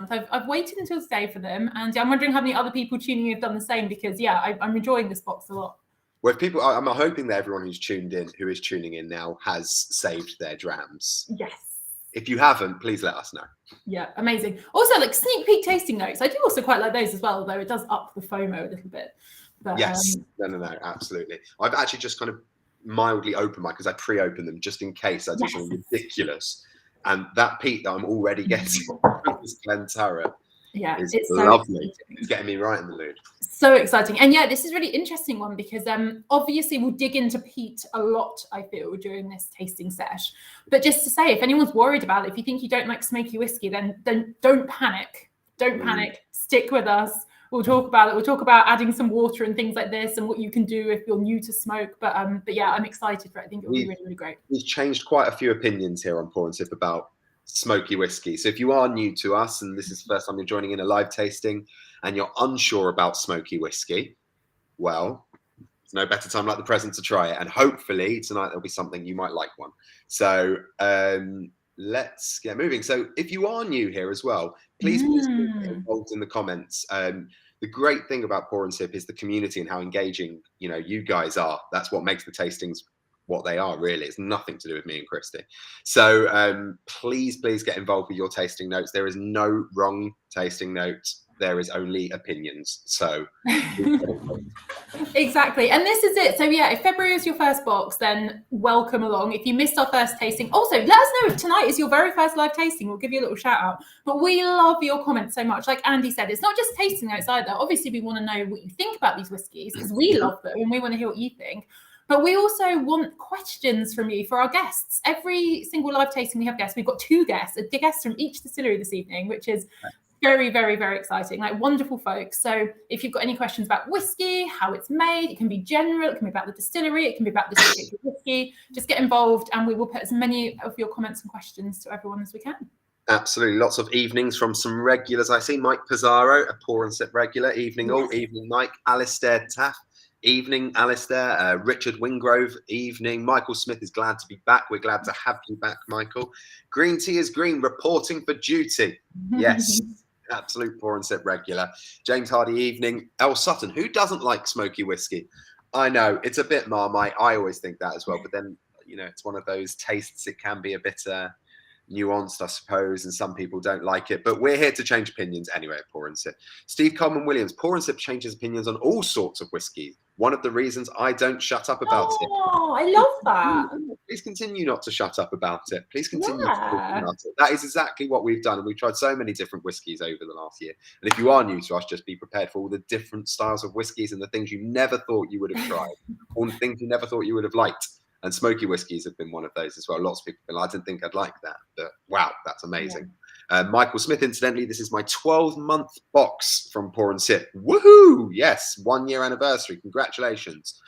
I've waited until today for them, and I'm wondering how many other people tuning in have done the same, because I'm enjoying this box a lot. Well, if people, I'm hoping that everyone who is tuning in now, has saved their drams. Yes. If you haven't, please let us know. Yeah, amazing. Also, like sneak peek tasting notes. I do also quite like those as well, though it does up the FOMO a little bit. But, yes, no, absolutely. I've actually just kind of mildly opened mine because I pre-opened them just in case I do something ridiculous. And that peat that I'm already getting from this Glenturret is it's lovely. So it's getting me right in the mood. So exciting. And yeah, this is a really interesting one because obviously we'll dig into peat a lot, I feel, during this tasting sesh. But just to say, if anyone's worried about it, if you think you don't like smoky whiskey, then don't panic. Don't panic. Stick with us. We'll talk about it. We'll talk about adding some water and things like this and what you can do if you're new to smoke. But yeah, I'm excited for it. I think it'll be really, really great. We've changed quite a few opinions here on Pour and Sip about smoky whiskey. So if you are new to us and this is the first time you're joining in a live tasting and you're unsure about smoky whiskey, well, there's no better time like the present to try it. And hopefully tonight there'll be something you might like one. So let's get moving. So if you are new here as well, please get involved in the comments. The great thing about Pour and Sip is the community and how engaging, you guys are. That's what makes the tastings what they are, really. It's nothing to do with me and Christy. So please get involved with your tasting notes. There is no wrong tasting note. There is only opinions. So exactly. And this is it. So yeah, if February is your first box, then welcome along. If you missed our first tasting, also let us know if tonight is your very first live tasting. We'll give you a little shout out. But we love your comments so much. Like Andy said, it's not just tasting notes either. Obviously, we want to know what you think about these whiskies because we love them and we want to hear what you think. But we also want questions from you for our guests. Every single live tasting we have guests. We've got 2 guests, a guest from each distillery this evening, which is very, very, very exciting. Like wonderful folks. So if you've got any questions about whiskey, how it's made, it can be general, it can be about the distillery, it can be about this particular whiskey, just get involved and we will put as many of your comments and questions to everyone as we can. Absolutely. Lots of evenings from some regulars. I see Mike Pizarro, a Pour and Sip regular. Evening all. Evening Mike. Alistair Taff. Evening, Alistair. Richard Wingrove, evening. Michael Smith is glad to be back. We're glad to have you back, Michael. Green Tea is Green, reporting for duty. Yes, absolute Pour and Sip regular. James Hardy, evening. El Sutton, who doesn't like smoky whiskey? I know, it's a bit Marmite. I always think that as well. But then, it's one of those tastes. It can be a bit nuanced, I suppose, and some people don't like it. But we're here to change opinions anyway at Pour and Sip. Steve Coleman Williams, Pour and Sip changes opinions on all sorts of whiskey. One of the reasons I don't shut up about it. Oh, I love that. Please continue not to shut up about it. Please continue to talk about it. That is exactly what we've done. And we've tried so many different whiskies over the last year. And if you are new to us, just be prepared for all the different styles of whiskies and the things you never thought you would have tried, or the things you never thought you would have liked. And smoky whiskies have been one of those as well. Lots of people have been, I didn't think I'd like that, but wow, that's amazing. Michael Smith, incidentally, this is my 12-month box from Pour and Sip. Woohoo! Yes, 1-year anniversary. Congratulations.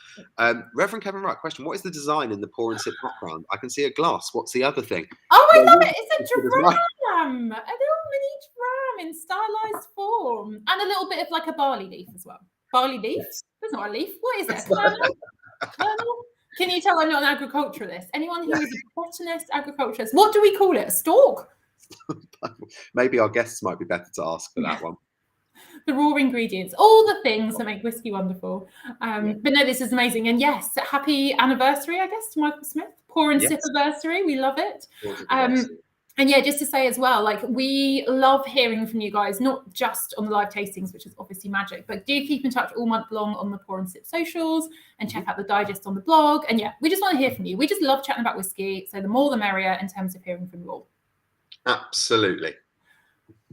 Reverend Kevin Wright, question, what is the design in the Pour and Sip background? I can see a glass. What's the other thing? Oh, I love it. It's a dram. A little mini dram in stylized form. And a little bit of like a barley leaf as well. Barley leaf? Yes. That's not a leaf. What is it? Kernel? Can you tell I'm not an agriculturalist? Anyone who is a botanist, agriculturalist, what do we call it? A stalk? Maybe our guests might be better to ask for that one. The raw ingredients, all the things that make whiskey wonderful. But no, this is amazing. And yes, happy anniversary, I guess, to Michael Smith. Pour and Sip anniversary. We love it. And yeah, just to say as well, like we love hearing from you guys, not just on the live tastings, which is obviously magic, but do keep in touch all month long on the Pour and Sip socials and check out the digest on the blog. And yeah, we just want to hear from you. We just love chatting about whiskey. So the more the merrier in terms of hearing from you all. Absolutely.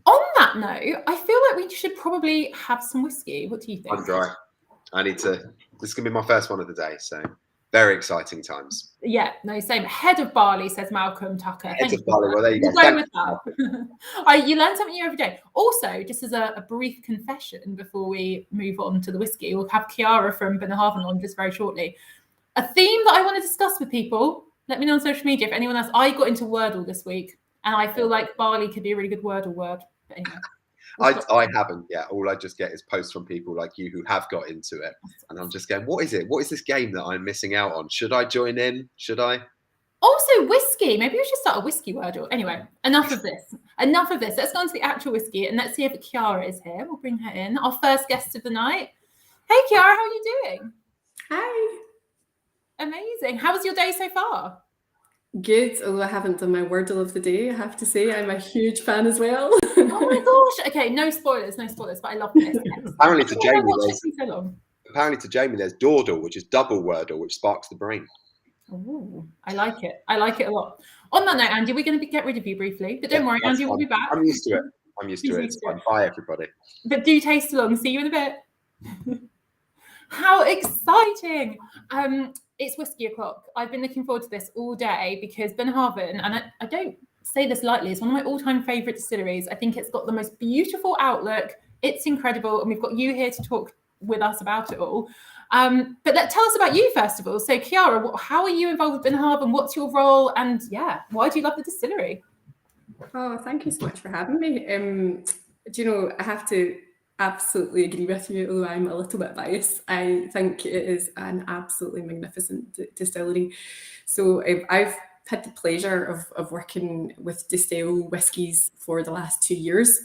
On that note, I feel like we should probably have some whiskey. What do you think? I'm dry. I need to, this is going to be my first one of the day. So very exciting times. Yeah, no, same. Head of barley, says Malcolm Tucker. Head of barley, well, there you go. We'll go with that. You learn something new every day. Also, just as a brief confession before we move on to the whiskey, we'll have Kiara from Bunnahabhain on just very shortly. A theme that I want to discuss with people, let me know on social media if anyone else. I got into Wordle this week, and I feel like barley could be a really good Wordle word. But anyway. I haven't yet. All I just get is posts from people like you who have got into it. And I'm just going, what is it? What is this game that I'm missing out on? Should I join in? Should I? Also, whiskey. Maybe we should start a whiskey wordle. Anyway, enough of this. Enough of this. Let's go on to the actual whiskey and let's see if Chiara is here. We'll bring her in. Our first guest of the night. Hey, Chiara, how are you doing? Hi. Amazing. How was your day so far? Good, although I haven't done my wordle of the day, I have to say. I'm a huge fan as well. Oh my gosh. Okay, no spoilers, but I love this. Apparently to Jamie, there's dawdle, which is double wordle, which sparks the brain. Ooh, I like it. I like it a lot. On that note, Andy, we're going to get rid of you briefly, but don't worry, Andy will be back. I'm used to it. It's fine. Bye, everybody. But do taste along. See you in a bit. How exciting! It's whiskey o'clock. I've been looking forward to this all day because Bunnahabhain, and I don't say this lightly, it's one of my all-time favourite distilleries. I think it's got the most beautiful outlook. It's incredible, and we've got you here to talk with us about it all. But tell us about you first of all. So, Chiara, how are you involved with Bunnahabhain? What's your role? And why do you love the distillery? Oh, thank you so much for having me. Do you know, I have to absolutely agree with you, although I'm a little bit biased. I think it is an absolutely magnificent distillery. So I've had the pleasure of working with Distill whiskies for the last 2 years.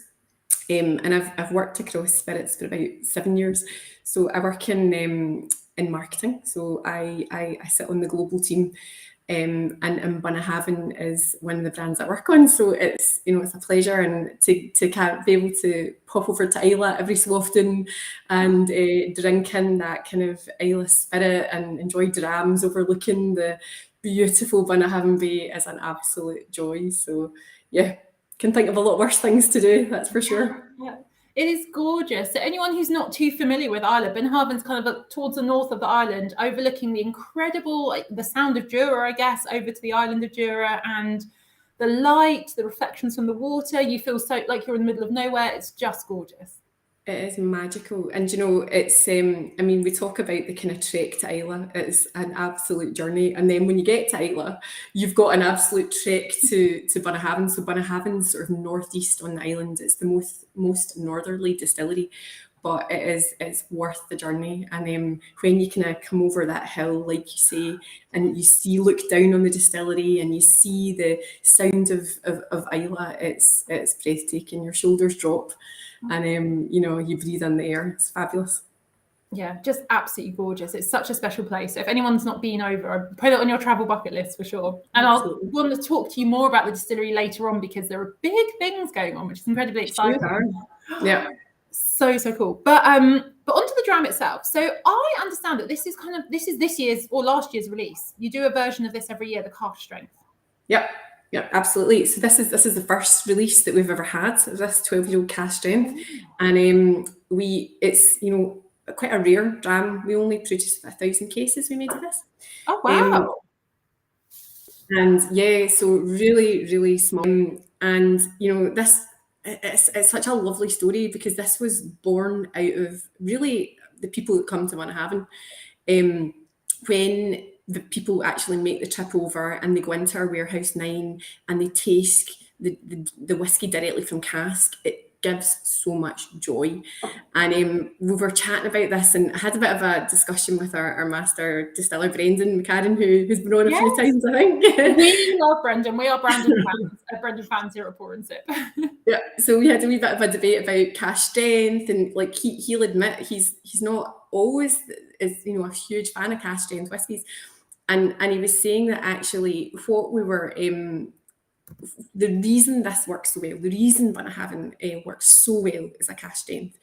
And I've worked across spirits for about 7 years. So I work in marketing. So I sit on the global team. And Bunnahabhain is one of the brands I work on, so it's a pleasure and to be able to pop over to Islay every so often and drink in that kind of Islay spirit and enjoy Drams overlooking the beautiful Bunnahabhain Bay is an absolute joy. So can think of a lot worse things to do, that's for sure. Yeah. It is gorgeous. So anyone who's not too familiar with Islay, Bunnahabhain's kind of towards the north of the island, overlooking the incredible, the Sound of Jura, I guess, over to the island of Jura, and the light, the reflections from the water. You feel so like you're in the middle of nowhere. It's just gorgeous. It is magical. And, it's, we talk about the kind of trek to Islay. It's an absolute journey. And then when you get to Islay, you've got an absolute trek to Bunnahabhain. So Bunnahabhain's sort of northeast on the island. It's the most northerly distillery, but it's worth the journey. And when you kind of come over that hill, like you say, and you look down on the distillery and you see the sound of Islay, it's breathtaking. Your shoulders drop. And you breathe in the air. It's fabulous. Yeah, just absolutely gorgeous. It's such a special place. So if anyone's not been over, put it on your travel bucket list for sure. And Absolutely. I'll want to talk to you more about the distillery later on because there are big things going on, which is incredibly exciting. Sure. Yeah. So cool. But onto the Dram itself. So I understand that this is this year's or last year's release. You do a version of this every year, the cask strength. Yep. Yeah, absolutely. So this is the first release that we've ever had of this 12-year-old cask strength, and it's quite a rare dram. We only produced 1,000 cases we made of this. Oh wow! And so really really small. And this it's such a lovely story because this was born out of really the people that come to Bunnahabhain. When the people actually make the trip over and they go into our warehouse 9 and they taste the whiskey directly from cask, it gives so much joy. And we were chatting about this and I had a bit of a discussion with our master distiller, Brendan McCarran, who's been on a few times, I think. We love Brendan. We are Brendan fans here at Pour and Sip. Yeah, so we had a wee bit of a debate about cask strength, and like he'll admit he's not always a huge fan of cask strength whiskies. And he was saying that actually what we were, the reason this works so well, the reason Bunnahabhain works so well as a cask strength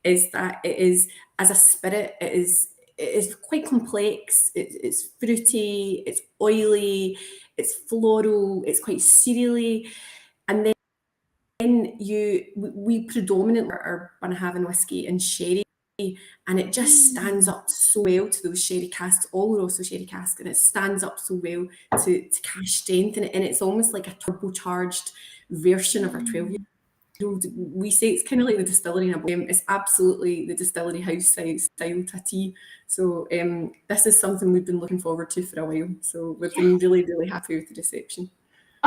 is that it is, as a spirit, it is quite complex. It's fruity, it's oily, it's floral, it's quite cereally. And then we predominantly are Bunnahabhain whiskey and sherry. And it just stands up so well to those sherry casks. All are also sherry casks, and it stands up so well to cask strength, and it's almost like a turbocharged version of our 12-year-old. We say it's kind of like the distillery in a bowl. It's absolutely the distillery house style to a T. So this is something we've been looking forward to for a while. So we've been really, really happy with the reception.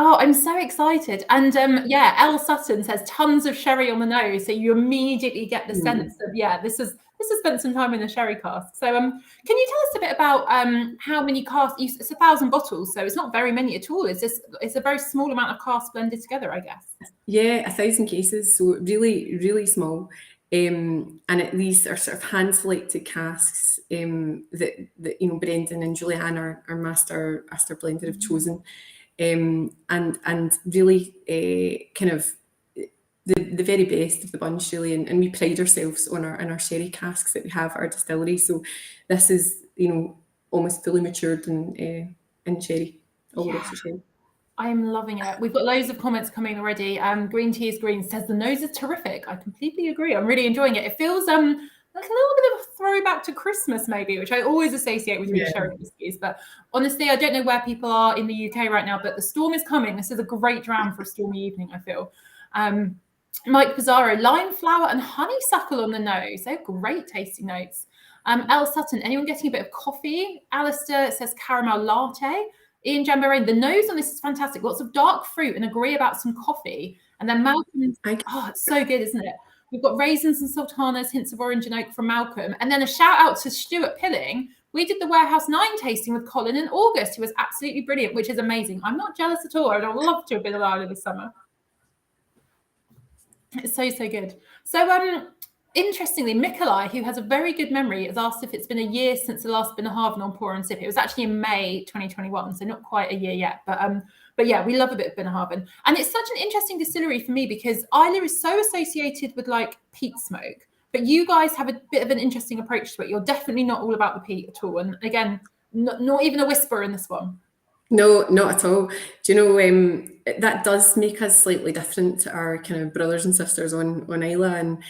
Oh, I'm so excited. And Elle Sutton says tons of sherry on the nose. So you immediately get the sense of, this is This has spent some time in a sherry cask. So can you tell us a bit about how many casks? It's 1,000 bottles, so it's not very many at all. It's a very small amount of casks blended together, I guess. Yeah, 1,000 cases, so really, really small. And these are sort of hand selected casks that Brendan and Julianne, our master blender, have chosen, and really kind of the very best of the bunch, really. And we pride ourselves on our sherry casks that we have at our distillery. So this is almost fully matured in sherry. All the rest are sherry. I'm loving it. We've got loads of comments coming already. Green Tea is Green says the nose is terrific. I completely agree. I'm really enjoying it. It feels like a little bit of a throwback to Christmas, maybe, which I always associate with sherry whiskies. But honestly, I don't know where people are in the UK right now, but the storm is coming. This is a great dram for a stormy evening, I feel. Mike Pizarro, lime flower and honeysuckle on the nose. They're great tasting notes. Elle Sutton, anyone getting a bit of coffee? Alistair says caramel latte. Ian Jambarrain, the nose on this is fantastic. Lots of dark fruit and agree about some coffee. And then Malcolm, it's so good, isn't it? We've got raisins and sultanas, hints of orange and oak from Malcolm. And then a shout out to Stuart Pilling. We did the Warehouse 9 tasting with Colin in August, who was absolutely brilliant, which is amazing. I'm not jealous at all. I would have loved to have been alive this summer. It's so, so good. So, interestingly, Mikolai, who has a very good memory, has asked if it's been a year since the last Bunnahabhain on Pour and Sip. It was actually in May 2021, so not quite a year yet. But yeah, we love a bit of Bunnahabhain. And it's such an interesting distillery for me because Islay is so associated with like peat smoke. But you guys have a bit of an interesting approach to it. You're definitely not all about the peat at all. And again, not even a whisper in this one. No, not at all. Do you know, that does make us slightly different to our kind of brothers and sisters on Islay. And,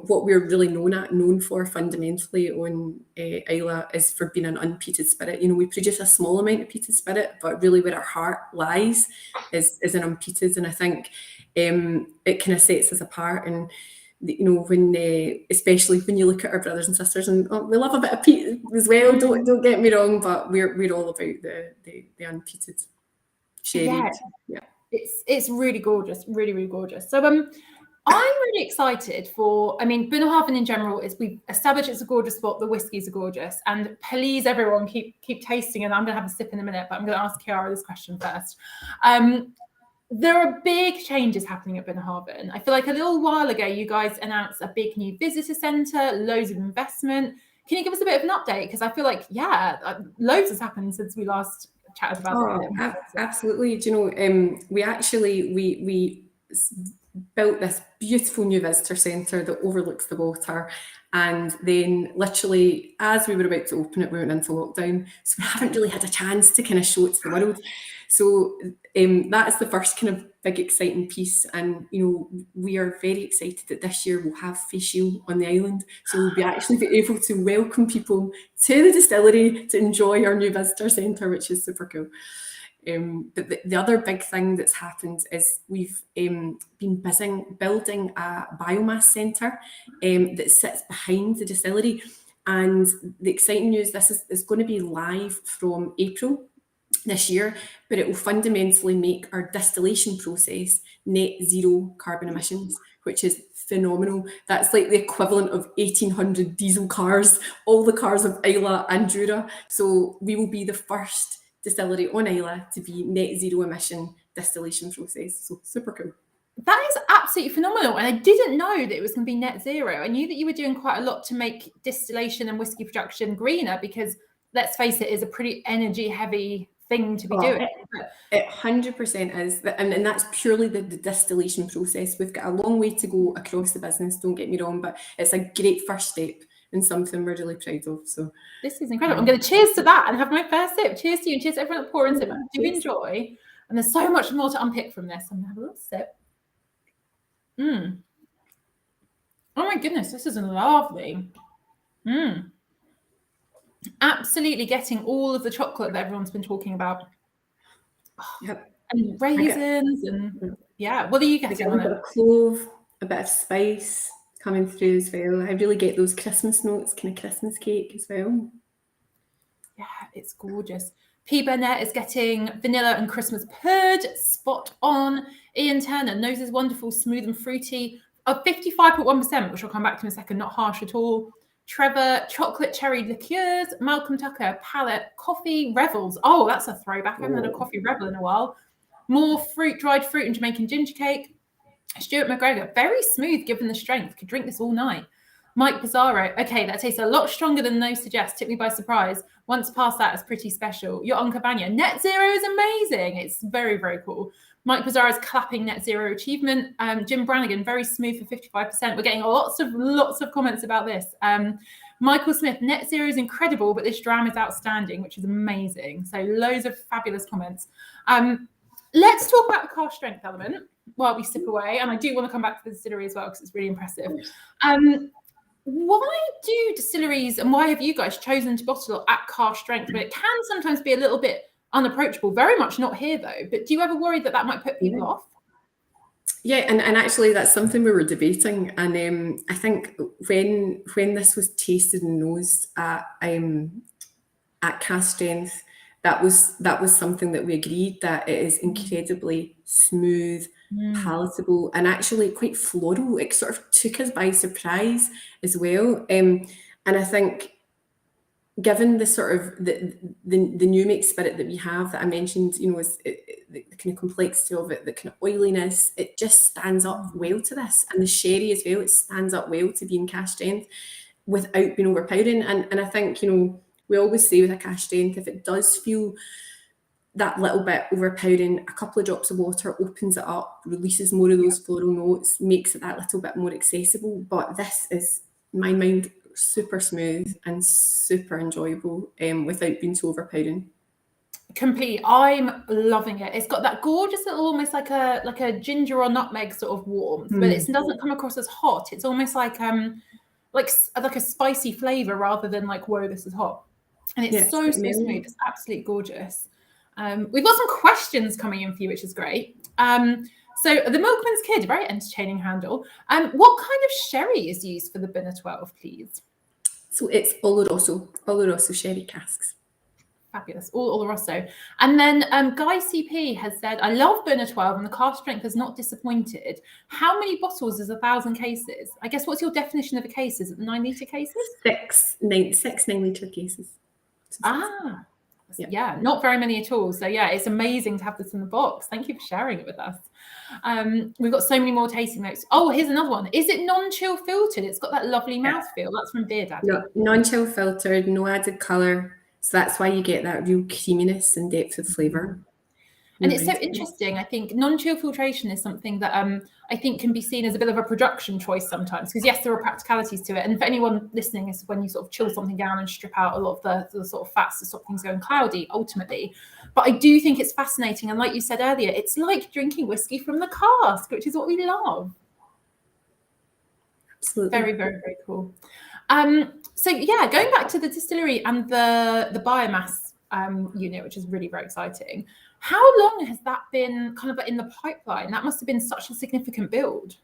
what we're really known for fundamentally on Islay is for being an unpeated spirit. We produce a small amount of peated spirit, but really where our heart lies is in unpeated. And I think it kind of sets us apart. And when especially when you look at our brothers and sisters, and we love a bit of peat as well. Don't get me wrong, but we're all about the unpeated sherry. Yeah. It's really gorgeous, really, really gorgeous. So I'm really excited for. I mean, Bunnahabhain in general we've established it's a gorgeous spot. The whiskies are gorgeous, and please, everyone, keep tasting. And I'm going to have a sip in a minute, but I'm going to ask Chiara this question first. There are big changes happening at Bunnahabhain. I feel like a little while ago, you guys announced a big new visitor centre, loads of investment. Can you give us a bit of an update? Because I feel like, loads has happened since we last chatted about it. Absolutely. Do you know, we actually, we built this beautiful new visitor centre that overlooks the water. And then literally, as we were about to open it, we went into lockdown. So we haven't really had a chance to kind of show it to the world. So that's the first kind of big exciting piece. And, we are very excited that this year we'll have facial on the island. So we'll be actually able to welcome people to the distillery to enjoy our new visitor centre, which is super cool. But the other big thing that's happened is we've been building a Biomass Centre that sits behind the distillery. And the exciting news, this is going to be live from April this year, but it will fundamentally make our distillation process net zero carbon emissions, which is phenomenal. That's like the equivalent of 1,800 diesel cars, all the cars of Islay and Jura. So we will be the first distillery on Islay to be net zero emission distillation process. So super cool. That is absolutely phenomenal. And I didn't know that it was going to be net zero. I knew that you were doing quite a lot to make distillation and whiskey production greener because, let's face it, is a pretty energy heavy thing to be doing. It 100% is. And that's purely the distillation process. We've got a long way to go across the business, don't get me wrong, but it's a great first step and something we're really proud of. So this is incredible. I'm going to cheers to that and have my first sip. Cheers to you and cheers to everyone at Pour and Sip. Do enjoy. And there's so much more to unpick from this. I'm going to have a little sip. Oh my goodness, this is lovely. Absolutely getting all of the chocolate that everyone's been talking about. Yep. And raisins and what are you getting on it? A bit of clove, a bit of spice coming through as well. I really get those Christmas notes, kind of Christmas cake as well. Yeah, it's gorgeous. P. Burnett is getting vanilla and Christmas purge, spot on. Ian Turner, nose is wonderful, smooth and fruity. 55.1%, which I'll come back to in a second, not harsh at all. Trevor, chocolate cherry liqueurs. Malcolm Tucker, palette, coffee revels. Oh, that's a throwback. I haven't had a coffee revel in a while. More fruit, dried fruit and Jamaican ginger cake. Stuart McGregor, very smooth given the strength. Could drink this all night. Mike Pizarro, okay, that tastes a lot stronger than those suggest. Took me by surprise. Once past that, it's pretty special. Your Uncle Banya, net zero is amazing. It's very, very cool. Mike Pizarro's clapping net zero achievement. Jim Brannigan, very smooth for 55%. We're getting lots of comments about this. Michael Smith, net zero is incredible, but this dram is outstanding, which is amazing. So loads of fabulous comments. Let's talk about the cask strength element while we sip away. And I do want to come back to the distillery as well, because it's really impressive. Why do distilleries and why have you guys chosen to bottle at cask strength? But it can sometimes be a little bit unapproachable. Very much not here, though. But do you ever worry that might put people off? Yeah, and actually that's something we were debating. And I think when this was tasted and nosed at cask strength, that was something that we agreed, that it is incredibly smooth, palatable, and actually quite floral. It sort of took us by surprise as well. And I think, given the sort of the new make spirit that we have, that I mentioned, is the kind of complexity of it, the kind of oiliness, it just stands up well to this. And the sherry as well, it stands up well to being cask strength without being overpowering. And I think, we always say with a cask strength, if it does feel that little bit overpowering, a couple of drops of water opens it up, releases more of those floral notes, makes it that little bit more accessible. But this is, in my mind, super smooth and super enjoyable without being so overpowering. Completely. I'm loving it. It's got that gorgeous little, almost like a ginger or nutmeg sort of warmth, but it doesn't come across as hot. It's almost like a spicy flavor rather than like, whoa, this is hot. And it's so smooth. It's absolutely gorgeous. We've got some questions coming in for you, which is great. So the Milkman's Kid, very entertaining handle. What kind of sherry is used for the Bunna 12, please? So it's Oloroso sherry casks. Fabulous, all Oloroso. And then Guy CP has said, I love Bunna 12 and the cask strength has not disappointed. How many bottles is 1,000 cases? I guess, what's your definition of a case? Is it 9 litre cases? 6 9-litre cases. Yeah, not very many at all. So yeah, it's amazing to have this in the box. Thank you for sharing it with us. We've got so many more tasting notes. Oh, here's another one. Is it non-chill filtered? It's got that lovely mouthfeel. That's from Beer Daddy. No, non-chill filtered, no added colour. So that's why you get that real creaminess and depth of flavour. And it's so interesting. I think non-chill filtration is something that I think can be seen as a bit of a production choice sometimes, because yes, there are practicalities to it. And for anyone listening, is when you sort of chill something down and strip out a lot of the sort of fats to stop things going cloudy, ultimately. But I do think it's fascinating. And like you said earlier, it's like drinking whiskey from the cask, which is what we love. Absolutely. Very, very, very cool. So yeah, going back to the distillery and the biomass unit, which is really very exciting. How long has that been kind of in the pipeline? That must have been such a significant build.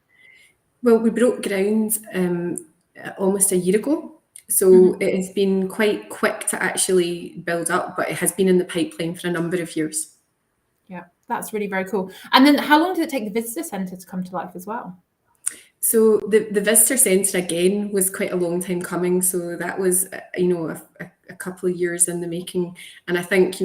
Well, we broke ground almost a year ago. So it has been quite quick to actually build up, but it has been in the pipeline for a number of years. Yeah, that's really very cool. And then how long did it take the visitor centre to come to life as well? So the visitor centre, again, was quite a long time coming. So that was, a couple of years in the making. And I think,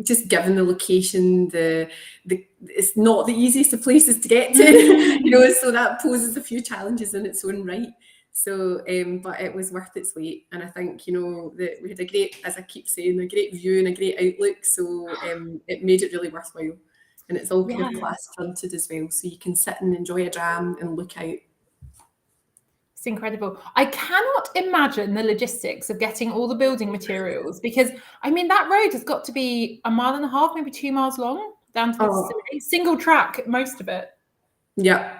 just given the location, it's not the easiest of places to get to, so that poses a few challenges in its own right. So, but it was worth its weight. And I think, that we had a great, as I keep saying, a great view and a great outlook. So it made it really worthwhile. And it's all kind of glass fronted as well. So you can sit and enjoy a dram and look out. It's incredible. I cannot imagine the logistics of getting all the building materials, because that road has got to be 1.5 miles, maybe 2 miles long down to the city. Single track, most of it. Yeah,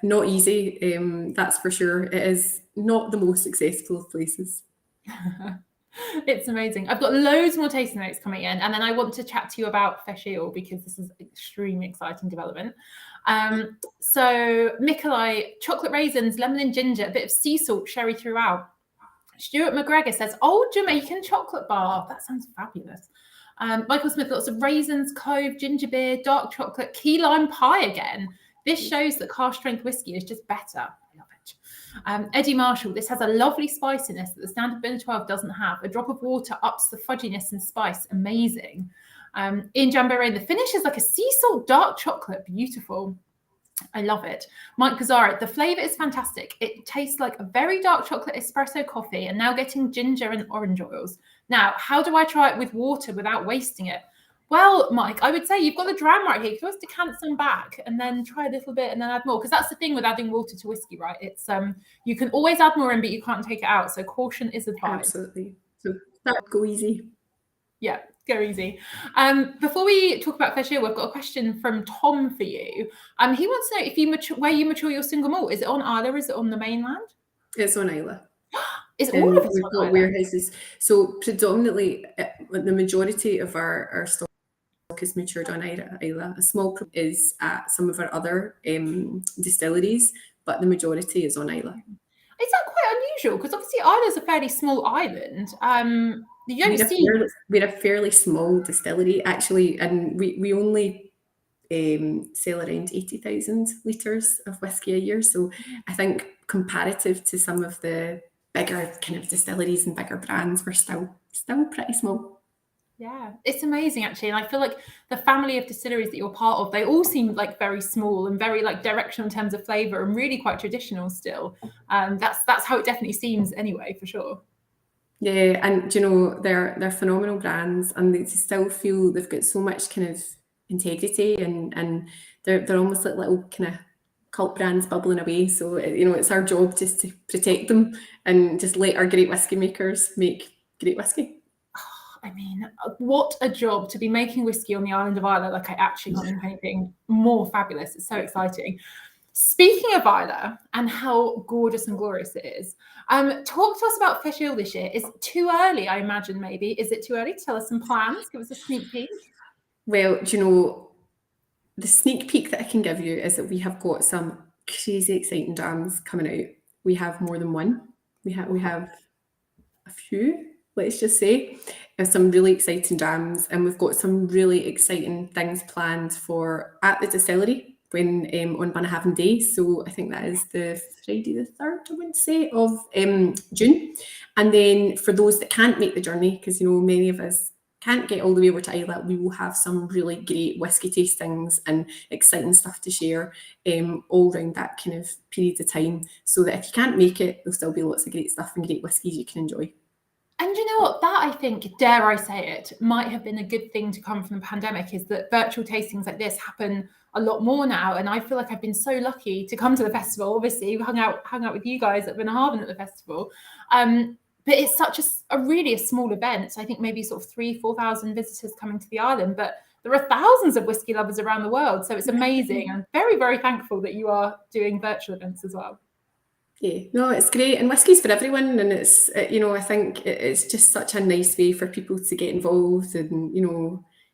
not easy. That's for sure. It is not the most accessible of places. It's amazing. I've got loads more tasting notes coming in, and then I want to chat to you about Fish Eel, because this is an extremely exciting development. So Nikolai, chocolate raisins, lemon and ginger, a bit of sea salt, sherry throughout. Stuart McGregor says, old Jamaican chocolate bar. That sounds fabulous. Michael Smith, lots of raisins, clove, ginger beer, dark chocolate, key lime pie again. This shows that cask strength whiskey is just better. I love it. Eddie Marshall, this has a lovely spiciness that the standard bin 12 doesn't have. A drop of water ups the fudginess and spice. Amazing. In Jamboree, the finish is like a sea salt dark chocolate. Beautiful. I love it. Mike Pizarro, the flavour is fantastic. It tastes like a very dark chocolate espresso coffee and now getting ginger and orange oils. Now, how do I try it with water without wasting it? Well, Mike, I would say you've got the Dram right here. You can always decant some back and then try a little bit and then add more. Because that's the thing with adding water to whiskey, right? It's you can always add more in, but you can't take it out. So caution is advised. Absolutely. So that would go easy. Yeah, go easy. Before we talk about fresh ale, we've got a question from Tom for you. He wants to know if you where you mature your single malt. Is it on Islay or is it on the mainland? It's on Islay. Is all of it we've got warehouses. So predominantly, the majority of our stock is matured on Islay. A small is at some of our other distilleries, but the majority is on Islay. Is that quite unusual? Because obviously Islay's a fairly small island. We're a fairly small distillery, actually, and we only sell around 80,000 litres of whiskey a year. So I think comparative to some of the bigger kind of distilleries and bigger brands, we're still pretty small. Yeah, it's amazing actually. And I feel like the family of distilleries that you're part of, they all seem like very small and very like directional in terms of flavour and really quite traditional still. That's how it definitely seems anyway, for sure. Yeah, and they're phenomenal brands, and they still feel they've got so much kind of integrity, and they're almost like little kind of cult brands bubbling away. So it's our job just to protect them and just let our great whiskey makers make great whiskey. I mean, what a job to be making whiskey on the island of Islay. Like, I actually can't think of anything more fabulous. It's so exciting. Speaking of Islay and how gorgeous and glorious it is, talk to us about fresh ale this year. Is it too early, I imagine, maybe? Is it too early to tell us some plans? Give us a sneak peek. Well, the sneak peek that I can give you is that we have got some crazy exciting drams coming out. We have more than one. We have a few, let's just say, of some really exciting drams, and we've got some really exciting things planned at the distillery when on Bunnahabhain Day. So I think that is the Friday the 3rd, I would say, of June. And then for those that can't make the journey, because many of us can't get all the way over to Islay, we will have some really great whiskey tastings and exciting stuff to share all around that kind of period of time, so that if you can't make it, there'll still be lots of great stuff and great whiskies you can enjoy. And you know what? That, I think, dare I say it, might have been a good thing to come from the pandemic, is that virtual tastings like this happen a lot more now. And I feel like I've been so lucky to come to the festival. Obviously, we hung out with you guys at Bunnahabhain at the festival. But it's such a really small event. So I think maybe sort of 3,000-4,000 visitors coming to the island. But there are thousands of whiskey lovers around the world. So it's amazing. I'm very, very thankful that you are doing virtual events as well. Yeah, no, it's great, and whiskey's for everyone, and it's I think it's just such a nice way for people to get involved and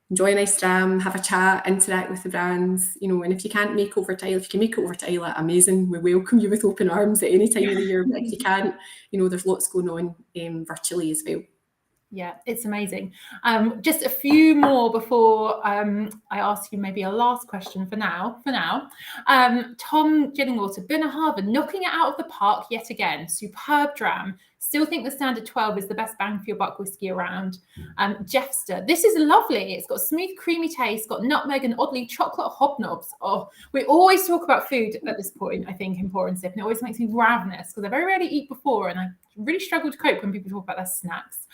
enjoy a nice dram, have a chat, interact with the brands, and if you can't make over to Islay, if you can make it over to Islay, amazing, we welcome you with open arms at any time of the year. But if you can't, there's lots going on virtually as well. Yeah, it's amazing. Just a few more before I ask you maybe a last question for now. Tom Gillingwater, Bunnahabhain, knocking it out of the park yet again. Superb dram. Still think the standard 12 is the best bang for your buck whiskey around. Jeffster, this is lovely. It's got smooth, creamy taste, got nutmeg and oddly chocolate hobnobs. Oh, we always talk about food at this point, I think, in Pour and Sip, and it always makes me ravenous because I very rarely eat before, and I really struggle to cope when people talk about their snacks.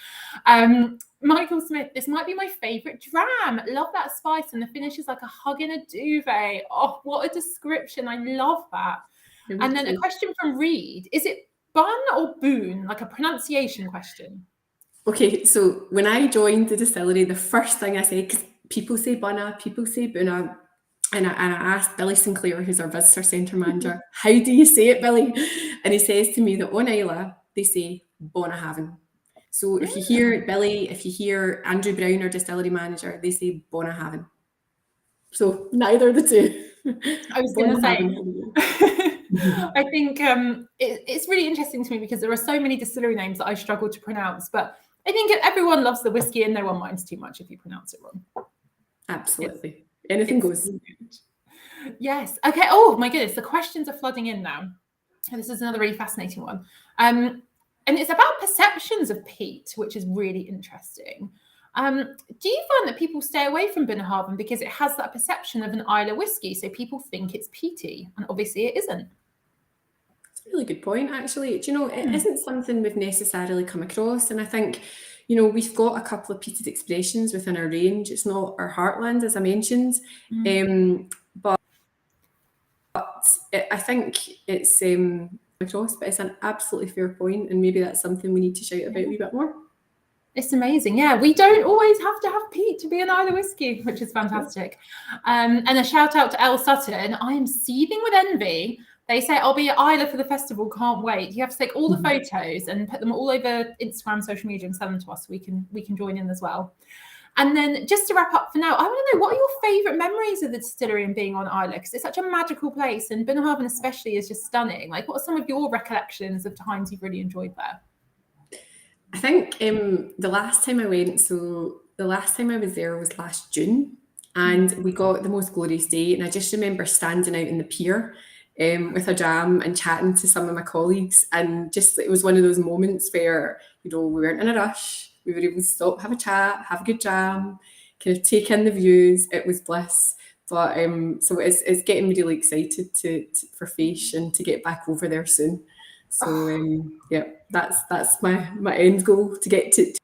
Michael Smith, this might be my favourite dram. Love that spice, and the finish is like a hug in a duvet. Oh, what a description. I love that. And then a question from Reed. Is it Bun or Boon? Like a pronunciation question. Okay, so when I joined the distillery, the first thing I said, because people say Bunna, people say Boona, and I asked Billy Sinclair, who's our visitor centre manager, how do you say it, Billy? And he says to me that on Islay, they say Bunnahabhain. So if you hear Billy, if you hear Andrew Brown, our distillery manager, they say Bunnahabhain. So neither of the two. I was going to say, I think it's really interesting to me because there are so many distillery names that I struggle to pronounce, but I think everyone loves the whiskey and no one minds too much if you pronounce it wrong. Absolutely. Anything goes. Yes. Okay. Oh my goodness, the questions are flooding in now. And this is another really fascinating one. And it's about perceptions of peat, which is really interesting. Do you find that people stay away from Bunnahabhain because it has that perception of an Islay whiskey? So people think it's peaty, and obviously it isn't. That's a really good point, actually. Do you know, it isn't something we've necessarily come across. And I think, you know, we've got a couple of peated expressions within our range. It's not our heartland, as I mentioned. But I think it's across, but it's an absolutely fair point, and maybe that's something we need to shout about a wee bit more. It's amazing. Yeah, we don't always have to have peat to be an Islay whiskey, which is fantastic. And a shout out to Elle Sutton. I am seething with envy. They say, I'll be at Islay for the festival. Can't wait. You have to take all the photos and put them all over Instagram, social media, and send them to us. So we can join in as well. And then just to wrap up for now, I want to know, what are your favourite memories of the distillery and being on Islay? Because it's such a magical place, and Bunnahabhain especially is just stunning. Like, what are some of your recollections of times you've really enjoyed there? I think the last time I was there was last June, and we got the most glorious day. And I just remember standing out in the pier with a dram and chatting to some of my colleagues, and just it was one of those moments where, you know, we weren't in a rush. We were able to stop, have a chat, have a good jam, kind of take in the views. It was bliss. But so it's getting me really excited for Faish and to get back over there soon. So yeah, that's my end goal, to get to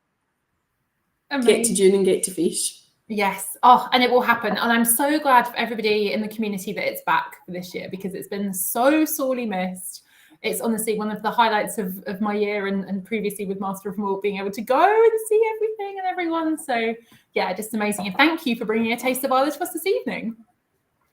June and get to Faish. Yes. Oh, and it will happen. And I'm so glad for everybody in the community that it's back for this year, because it's been so sorely missed. It's honestly one of the highlights of my year, and previously with Master of Malt, being able to go and see everything and everyone. So yeah, just amazing. And thank you for bringing a taste of Islay to us this evening.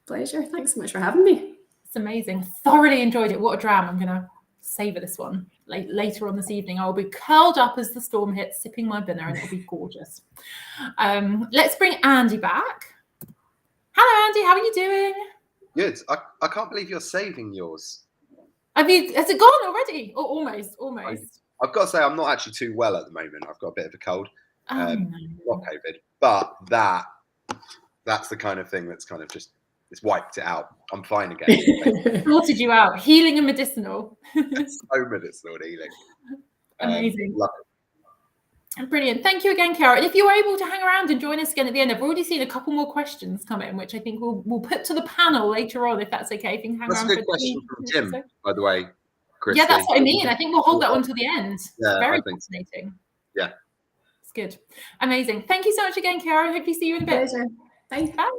Pleasure. Thanks so much for having me. It's amazing. Thoroughly enjoyed it. What a dram. I'm going to savour this one later on this evening. I'll be curled up as the storm hits, sipping my dinner, and it'll be gorgeous. Let's bring Andy back. Hello, Andy. How are you doing? Good. I can't believe you're saving yours. I mean, has it gone already? Or almost. I've got to say, I'm not actually too well at the moment. I've got a bit of a cold. Not COVID, but that's the kind of thing that's kind of just, it's wiped it out. I'm fine again. Sorted you out. Healing and medicinal. So medicinal and healing. Amazing. Love it. Brilliant. Thank you again, Cara. And if you're able to hang around and join us again at the end, I've already seen a couple more questions come in, which I think we'll put to the panel later on, if that's okay. If you can hang that's around. A good question from Jim, by the way, Chris. Yeah, that's what I mean. I think we'll hold that one to the end. Yeah, very fascinating. Yeah. It's good. Amazing. Thank you so much again, Cara. Hopefully see you in a bit. Pleasure. Thanks. Bye.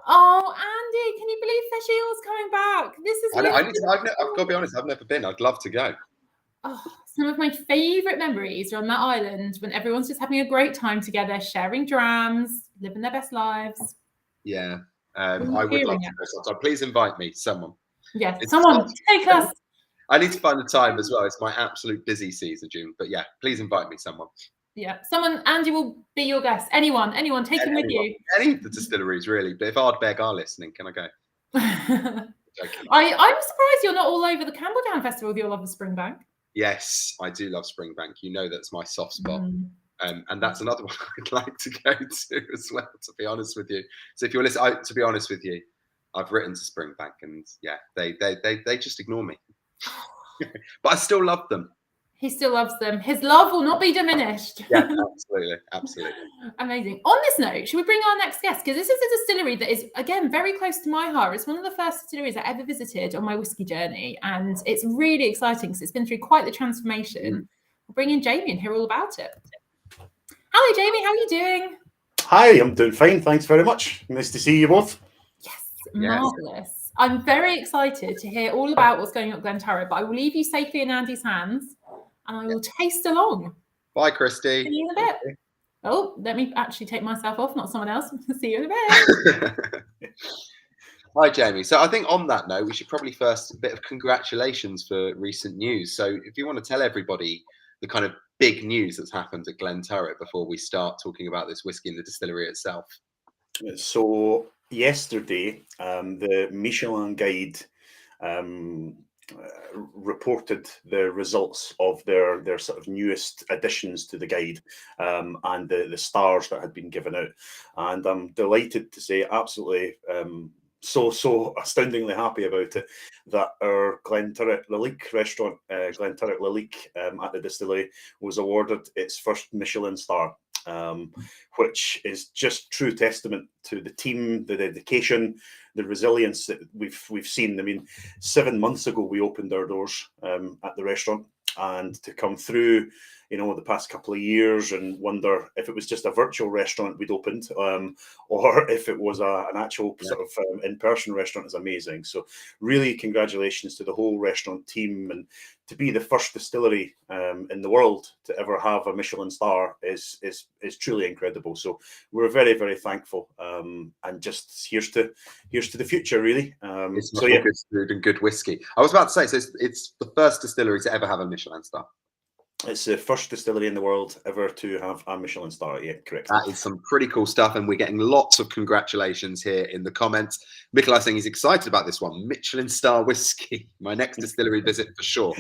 Oh, Andy, can you believe Fish Eel's coming back? This is I've got to be honest, I've never been. I'd love to go. Oh, some of my favourite memories are on that island when everyone's just having a great time together, sharing drams, living their best lives. Yeah, I would love to go sometime. Please invite me, someone. Yes, someone take us. I need to find the time as well. It's my absolute busy season, June. But yeah, please invite me, someone. Yeah, someone. Andy will be your guest. Anyone, take him with you. Any of the distilleries, really. But if Ardbeg are listening, can I go? I'm surprised you're not all over the Campbelltown Festival with your love of Springbank. Yes, I do love Springbank. You know that's my soft spot. And that's another one I'd like to go to as well, to be honest with you. So if you're listening, to be honest with you, I've written to Springbank, and yeah, they just ignore me. But I still love them. He still loves them. His love will not be diminished. Yeah, absolutely. Amazing. On this note, should we bring our next guest? Because this is a distillery that is, again, very close to my heart. It's one of the first distilleries I ever visited on my whiskey journey. And it's really exciting because it's been through quite the transformation. We'll bring in Jamie and hear all about it. Hello, Jamie. How are you doing? Hi, I'm doing fine. Thanks very much. Nice to see you both. Yes, marvellous. I'm very excited to hear all about what's going on at Glenturret, but I will leave you safely in Andy's hands. And I will taste along. Bye, Christy. See you in a bit. Oh, let me actually take myself off, not someone else. See you in a bit. Hi, Jamie. So I think on that note, we should probably first a bit of congratulations for recent news. So if you want to tell everybody the kind of big news that's happened at Glenturret before we start talking about this whiskey and the distillery itself. So yesterday, the Michelin Guide reported the results of their sort of newest additions to the guide, and the stars that had been given out, and I'm delighted to say absolutely so astoundingly happy about it that our Glenturret Lalique restaurant, Glenturret Lalique at the distillery, was awarded its first Michelin star, which is just true testament to the team, the dedication, the resilience that we've seen. I mean, 7 months ago we opened our doors at the restaurant, and to come through, the past couple of years and wonder if it was just a virtual restaurant we'd opened, or if it was an actual sort of in-person restaurant is amazing. So really congratulations to the whole restaurant team, and to be the first distillery in the world to ever have a Michelin star is truly incredible. So we're very, very thankful, and just here's to the future, really. It's much more good food and good whiskey. I was about to say, so it's the first distillery to ever have a Michelin star. It's the first distillery in the world ever to have a Michelin star. Yeah, correct. That is some pretty cool stuff, and we're getting lots of congratulations here in the comments. Mikolai saying he's excited about this one, Michelin star whiskey. My next distillery visit for sure.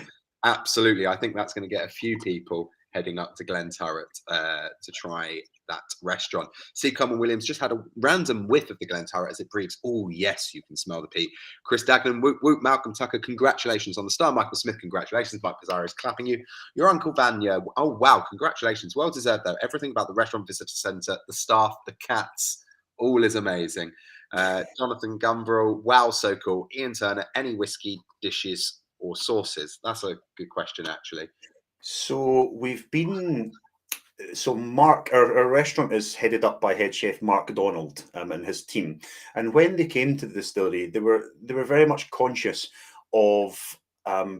Absolutely, I think that's going to get a few people heading up to Glenturret to try that restaurant. C. Common Williams just had a random whiff of the Glenturret as it breathes. Oh, yes, you can smell the peat. Chris Dagnan, whoop, whoop, Malcolm Tucker, congratulations on the star. Michael Smith, congratulations. Mike Pizarro is clapping you. Your Uncle Vanya, oh, wow, congratulations. Well deserved, though. Everything about the restaurant visitor centre, the staff, the cats, all is amazing. Jonathan Gumbrel, wow, so cool. Ian Turner, any whiskey dishes or sauces? That's a good question, actually. So we've been... So Mark, our restaurant is headed up by head chef Mark Donald and his team. And when they came to the distillery, they were very much conscious of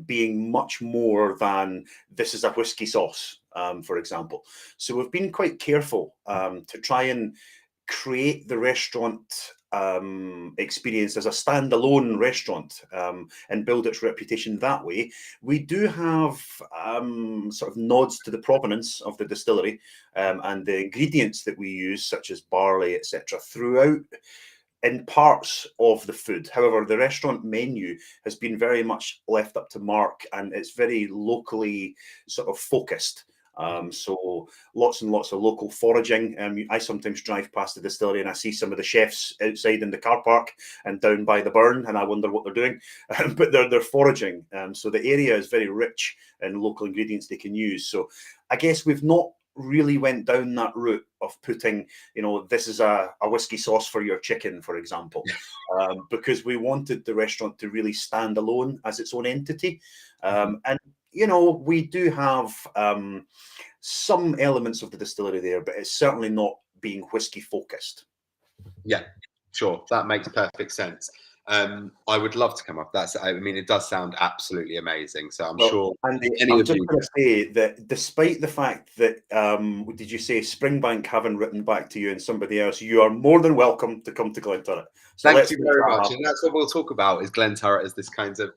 being much more than this is a whiskey sauce, for example. So we've been quite careful to try and create the restaurant experience as a standalone restaurant and build its reputation that way. We do have sort of nods to the provenance of the distillery and the ingredients that we use, such as barley, etc., throughout in parts of the food. However, the restaurant menu has been very much left up to Mark, and it's very locally sort of focused. So lots and lots of local foraging. I sometimes drive past the distillery and I see some of the chefs outside in the car park and down by the burn, and I wonder what they're doing. But they're foraging. So the area is very rich in local ingredients they can use. So I guess we've not really went down that route of putting, this is a whiskey sauce for your chicken, for example, because we wanted the restaurant to really stand alone as its own entity. And we do have some elements of the distillery there, but it's certainly not being whiskey focused. Yeah, sure. That makes perfect sense. I would love to come up. It does sound absolutely amazing. So I'm sure. Andy, I'm just going to say that despite the fact that, did you say Springbank haven't written back to you and somebody else, you are more than welcome to come to Glenturret. So thank you very much. And that's what we'll talk about, is Glenturret as this kind of,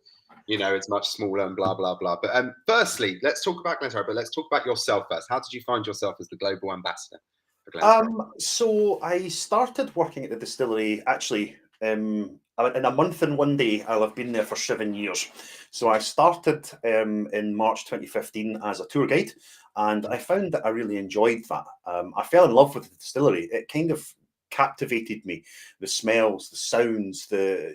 it's much smaller and blah, blah, blah. But firstly, let's talk about Glenturret, but let's talk about yourself first. How did you find yourself as the global ambassador for Glenturret? So I started working at the distillery, actually, in a month and one day. I'll have been there for 7 years. So I started in March 2015 as a tour guide, and I found that I really enjoyed that. I fell in love with the distillery. It kind of captivated me. The smells, the sounds,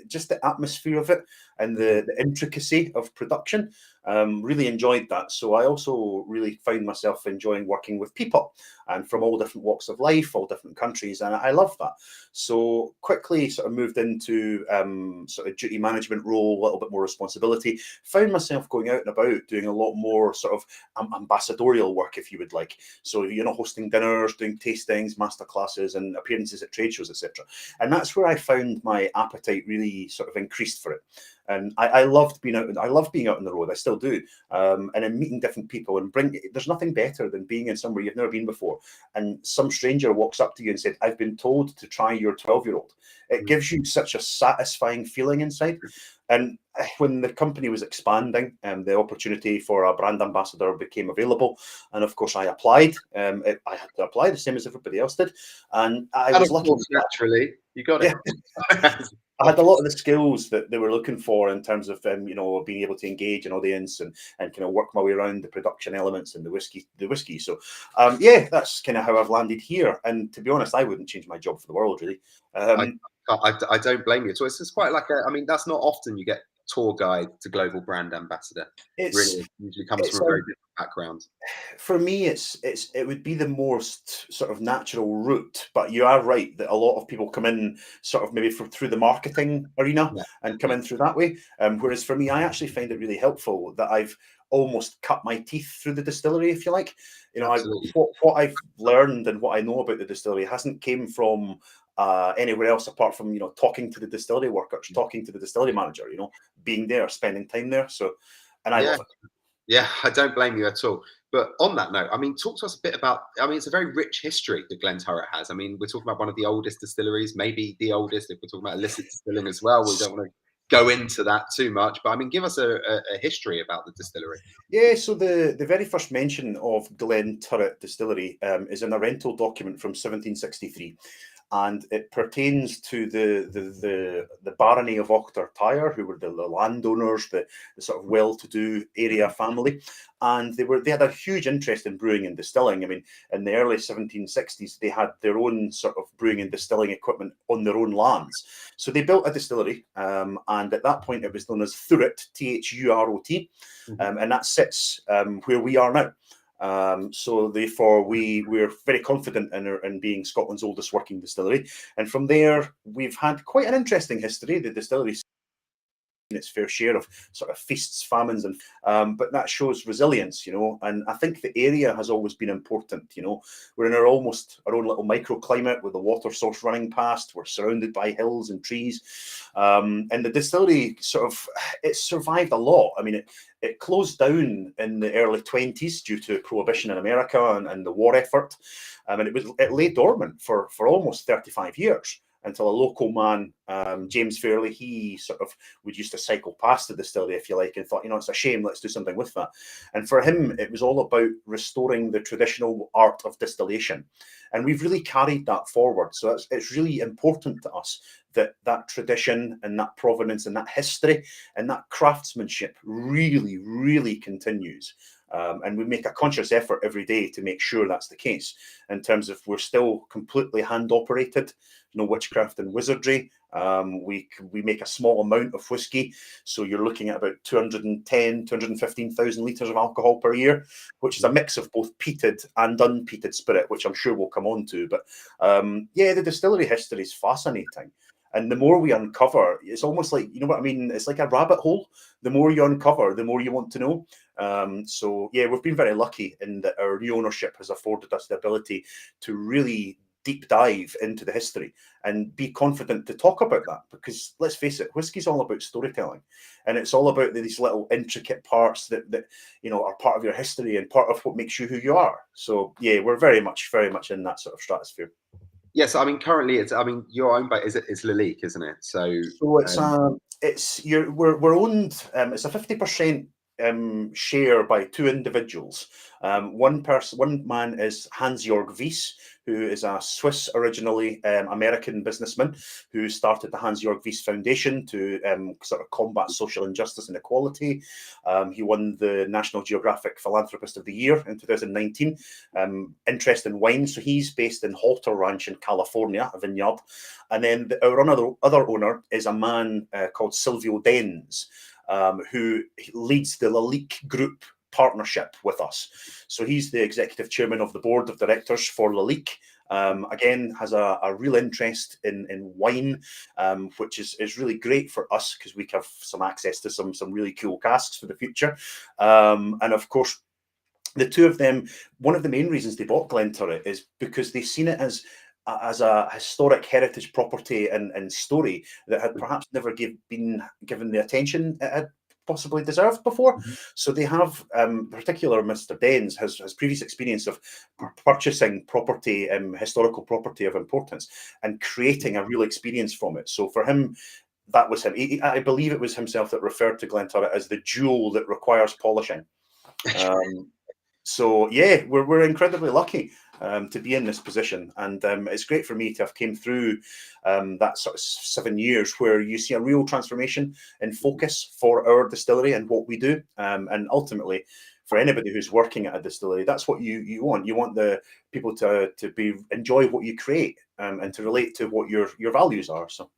just the atmosphere of it, and the intricacy of production. Really enjoyed that. So I also really found myself enjoying working with people, and from all different walks of life, all different countries, and I love that. So quickly sort of moved into sort of duty management role, a little bit more responsibility. Found myself going out and about, doing a lot more sort of ambassadorial work, if you would like. So, hosting dinners, doing tastings, master classes, and appearances at trade shows, etc. And that's where I found my appetite really sort of increased for it. And I loved being out. I love being out on the road. I still do. And then meeting different people and there's nothing better than being in somewhere you've never been before, and some stranger walks up to you and said, "I've been told to try your 12-year-old." It gives you such a satisfying feeling inside. And when the company was expanding, the opportunity for a brand ambassador became available, and of course I applied. I had to apply the same as everybody else did, and I was lucky. Naturally, you got it. Yeah. I had a lot of the skills that they were looking for in terms of being able to engage an audience and kind of work my way around the production elements and the whiskey. So that's kind of how I've landed here. And to be honest, I wouldn't change my job for the world, really. I I don't blame you at all. It's just quite like I mean, that's not often you get tour guide to global brand ambassador. It's Really, it usually comes it's from a very different background. for me, it would be the most sort of natural route. But you are right that a lot of people come in sort of maybe through the marketing arena Yeah, and come in through that way. Whereas for me, I actually find it really helpful that I've almost cut my teeth through the distillery, if you like. You know, absolutely. what I've learned and what I know about the distillery hasn't came from anywhere else apart from, you know, talking to the distillery workers, talking to the distillery manager, you know, being there, spending time there. So, and I Yeah. love it. Yeah, I don't blame you at all. But on that note, I mean, talk to us a bit about. I mean, it's a very rich history that Glenturret has. I mean, we're talking about one of the oldest distilleries, maybe the oldest. If we're talking about illicit distilling as well, we don't want to go into that too much. But I mean, give us a history about the distillery. Yeah, so the very first mention of Glenturret Distillery is in a rental document from 1763. And it pertains to the barony of Auchtertyre, who were the landowners, the sort of well-to-do area family, and they had a huge interest in brewing and distilling. I mean, in the early 1760s, they had their own sort of brewing and distilling equipment on their own lands. So they built a distillery, and at that point, it was known as Thurot, Thurot, and that sits where we are now. So therefore we're very confident in being Scotland's oldest working distillery, and from there we've had quite an interesting history. The distillery its fair share of sort of feasts, famines, and but that shows resilience, you know. And I think the area has always been important, you know. We're in almost our own little microclimate with the water source running past. We're surrounded by hills and trees, and the distillery it survived a lot. I mean, it closed down in the early 20s due to prohibition in America and the war effort, and it lay dormant for almost 35 years. Until a local man, James Fairley, he would used to cycle past the distillery, if you like, and thought, you know, it's a shame, let's do something with that. And for him, it was all about restoring the traditional art of distillation. And we've really carried that forward. So it's really important to us that that tradition and that provenance and that history and that craftsmanship really, really continues. And we make a conscious effort every day to make sure that's the case, in terms of we're still completely hand operated, no witchcraft and wizardry. We make a small amount of whiskey, so you're looking at about 215,000 litres of alcohol per year, which is a mix of both peated and unpeated spirit, which I'm sure we'll come on to. But yeah, the distillery history is fascinating. And the more we uncover, it's almost like, you know what I mean? It's like a rabbit hole. The more you uncover, the more you want to know. So yeah, we've been very lucky in that our new ownership has afforded us the ability to really deep dive into the history and be confident to talk about that, because let's face it, whiskey's all about storytelling, and it's all about these little intricate parts that you know are part of your history and part of what makes you who you are. So yeah, we're very much in that sort of stratosphere. Yes, I mean currently you're owned by it's Lalique, isn't it? So we're owned. It's a 50% share by two individuals. One man is Hans-Jörg Wyss, who is a Swiss originally American businessman who started the Hans-Jörg Wyss Foundation to sort of combat social injustice and equality. He won the National Geographic Philanthropist of the Year in 2019. Interest in wine, so he's based in Halter Ranch in California, a vineyard. And then our other owner is a man called Silvio Denz, who leads the Lalique Group partnership with us. So he's the executive chairman of the board of directors for Lalique. Again, has a real interest in wine, which is really great for us because we have some access to some really cool casks for the future. And of course, the two of them, one of the main reasons they bought Glenturret is because they've seen it as a historic heritage property and story that had perhaps never been given the attention it had possibly deserved before. So they have, particular Mr. Denz has previous experience of purchasing property, historical property of importance, and creating a real experience from it. So for him, that was him. I believe it was himself that referred to Glenturret as the jewel that requires polishing. So yeah, we're incredibly lucky to be in this position, and it's great for me to have came through that sort of 7 years where you see a real transformation in focus for our distillery and what we do, and ultimately for anybody who's working at a distillery, that's what you want. You want the people to enjoy what you create, and to relate to what your values are. So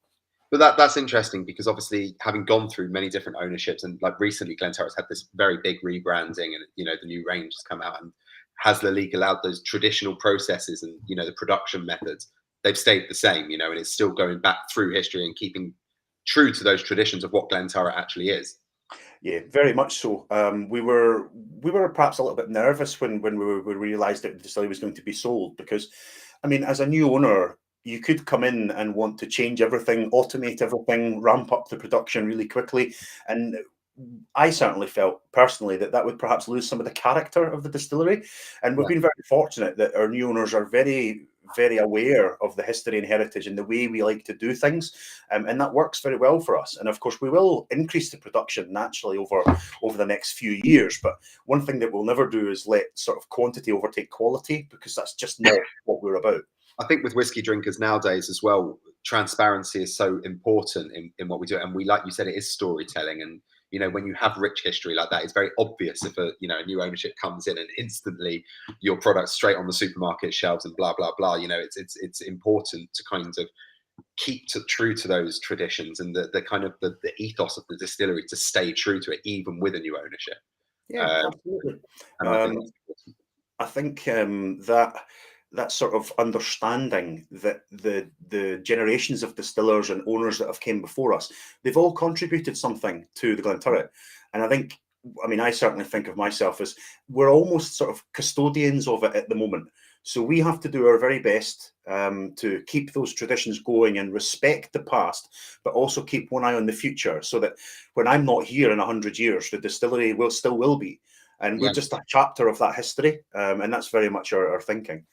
But that's interesting because obviously having gone through many different ownerships and like recently Glenturret's had this very big rebranding and the new range has come out and has the league allowed those traditional processes and the production methods, they've stayed the same, and it's still going back through history and keeping true to those traditions of what Glenturret actually is. Yeah, very much so. We were perhaps a little bit nervous when we realised that the distillery was going to be sold because, I mean, as a new owner, you could come in and want to change everything, automate everything, ramp up the production really quickly, and I certainly felt personally that would perhaps lose some of the character of the distillery. And we've been very fortunate that our new owners are very, very aware of the history and heritage and the way we like to do things. And that works very well for us. And of course, we will increase the production naturally over the next few years. But one thing that we'll never do is let sort of quantity overtake quality, because that's just not what we're about. I think with whiskey drinkers nowadays as well, transparency is so important in what we do. And we, like you said, it is storytelling. And when you have rich history like that, it's very obvious if a new ownership comes in and instantly your product's straight on the supermarket shelves and blah blah blah. It's important to kind of keep true to those traditions and the kind of the ethos of the distillery, to stay true to it even with a new ownership. Yeah, absolutely. And I think that sort of understanding that the generations of distillers and owners that have came before us, they've all contributed something to the Glenturret. And I certainly think of myself as we're almost sort of custodians of it at the moment. So we have to do our very best to keep those traditions going and respect the past, but also keep one eye on the future, so that when I'm not here in 100 years, the distillery still will be. And we're just a chapter of that history. And that's very much our thinking.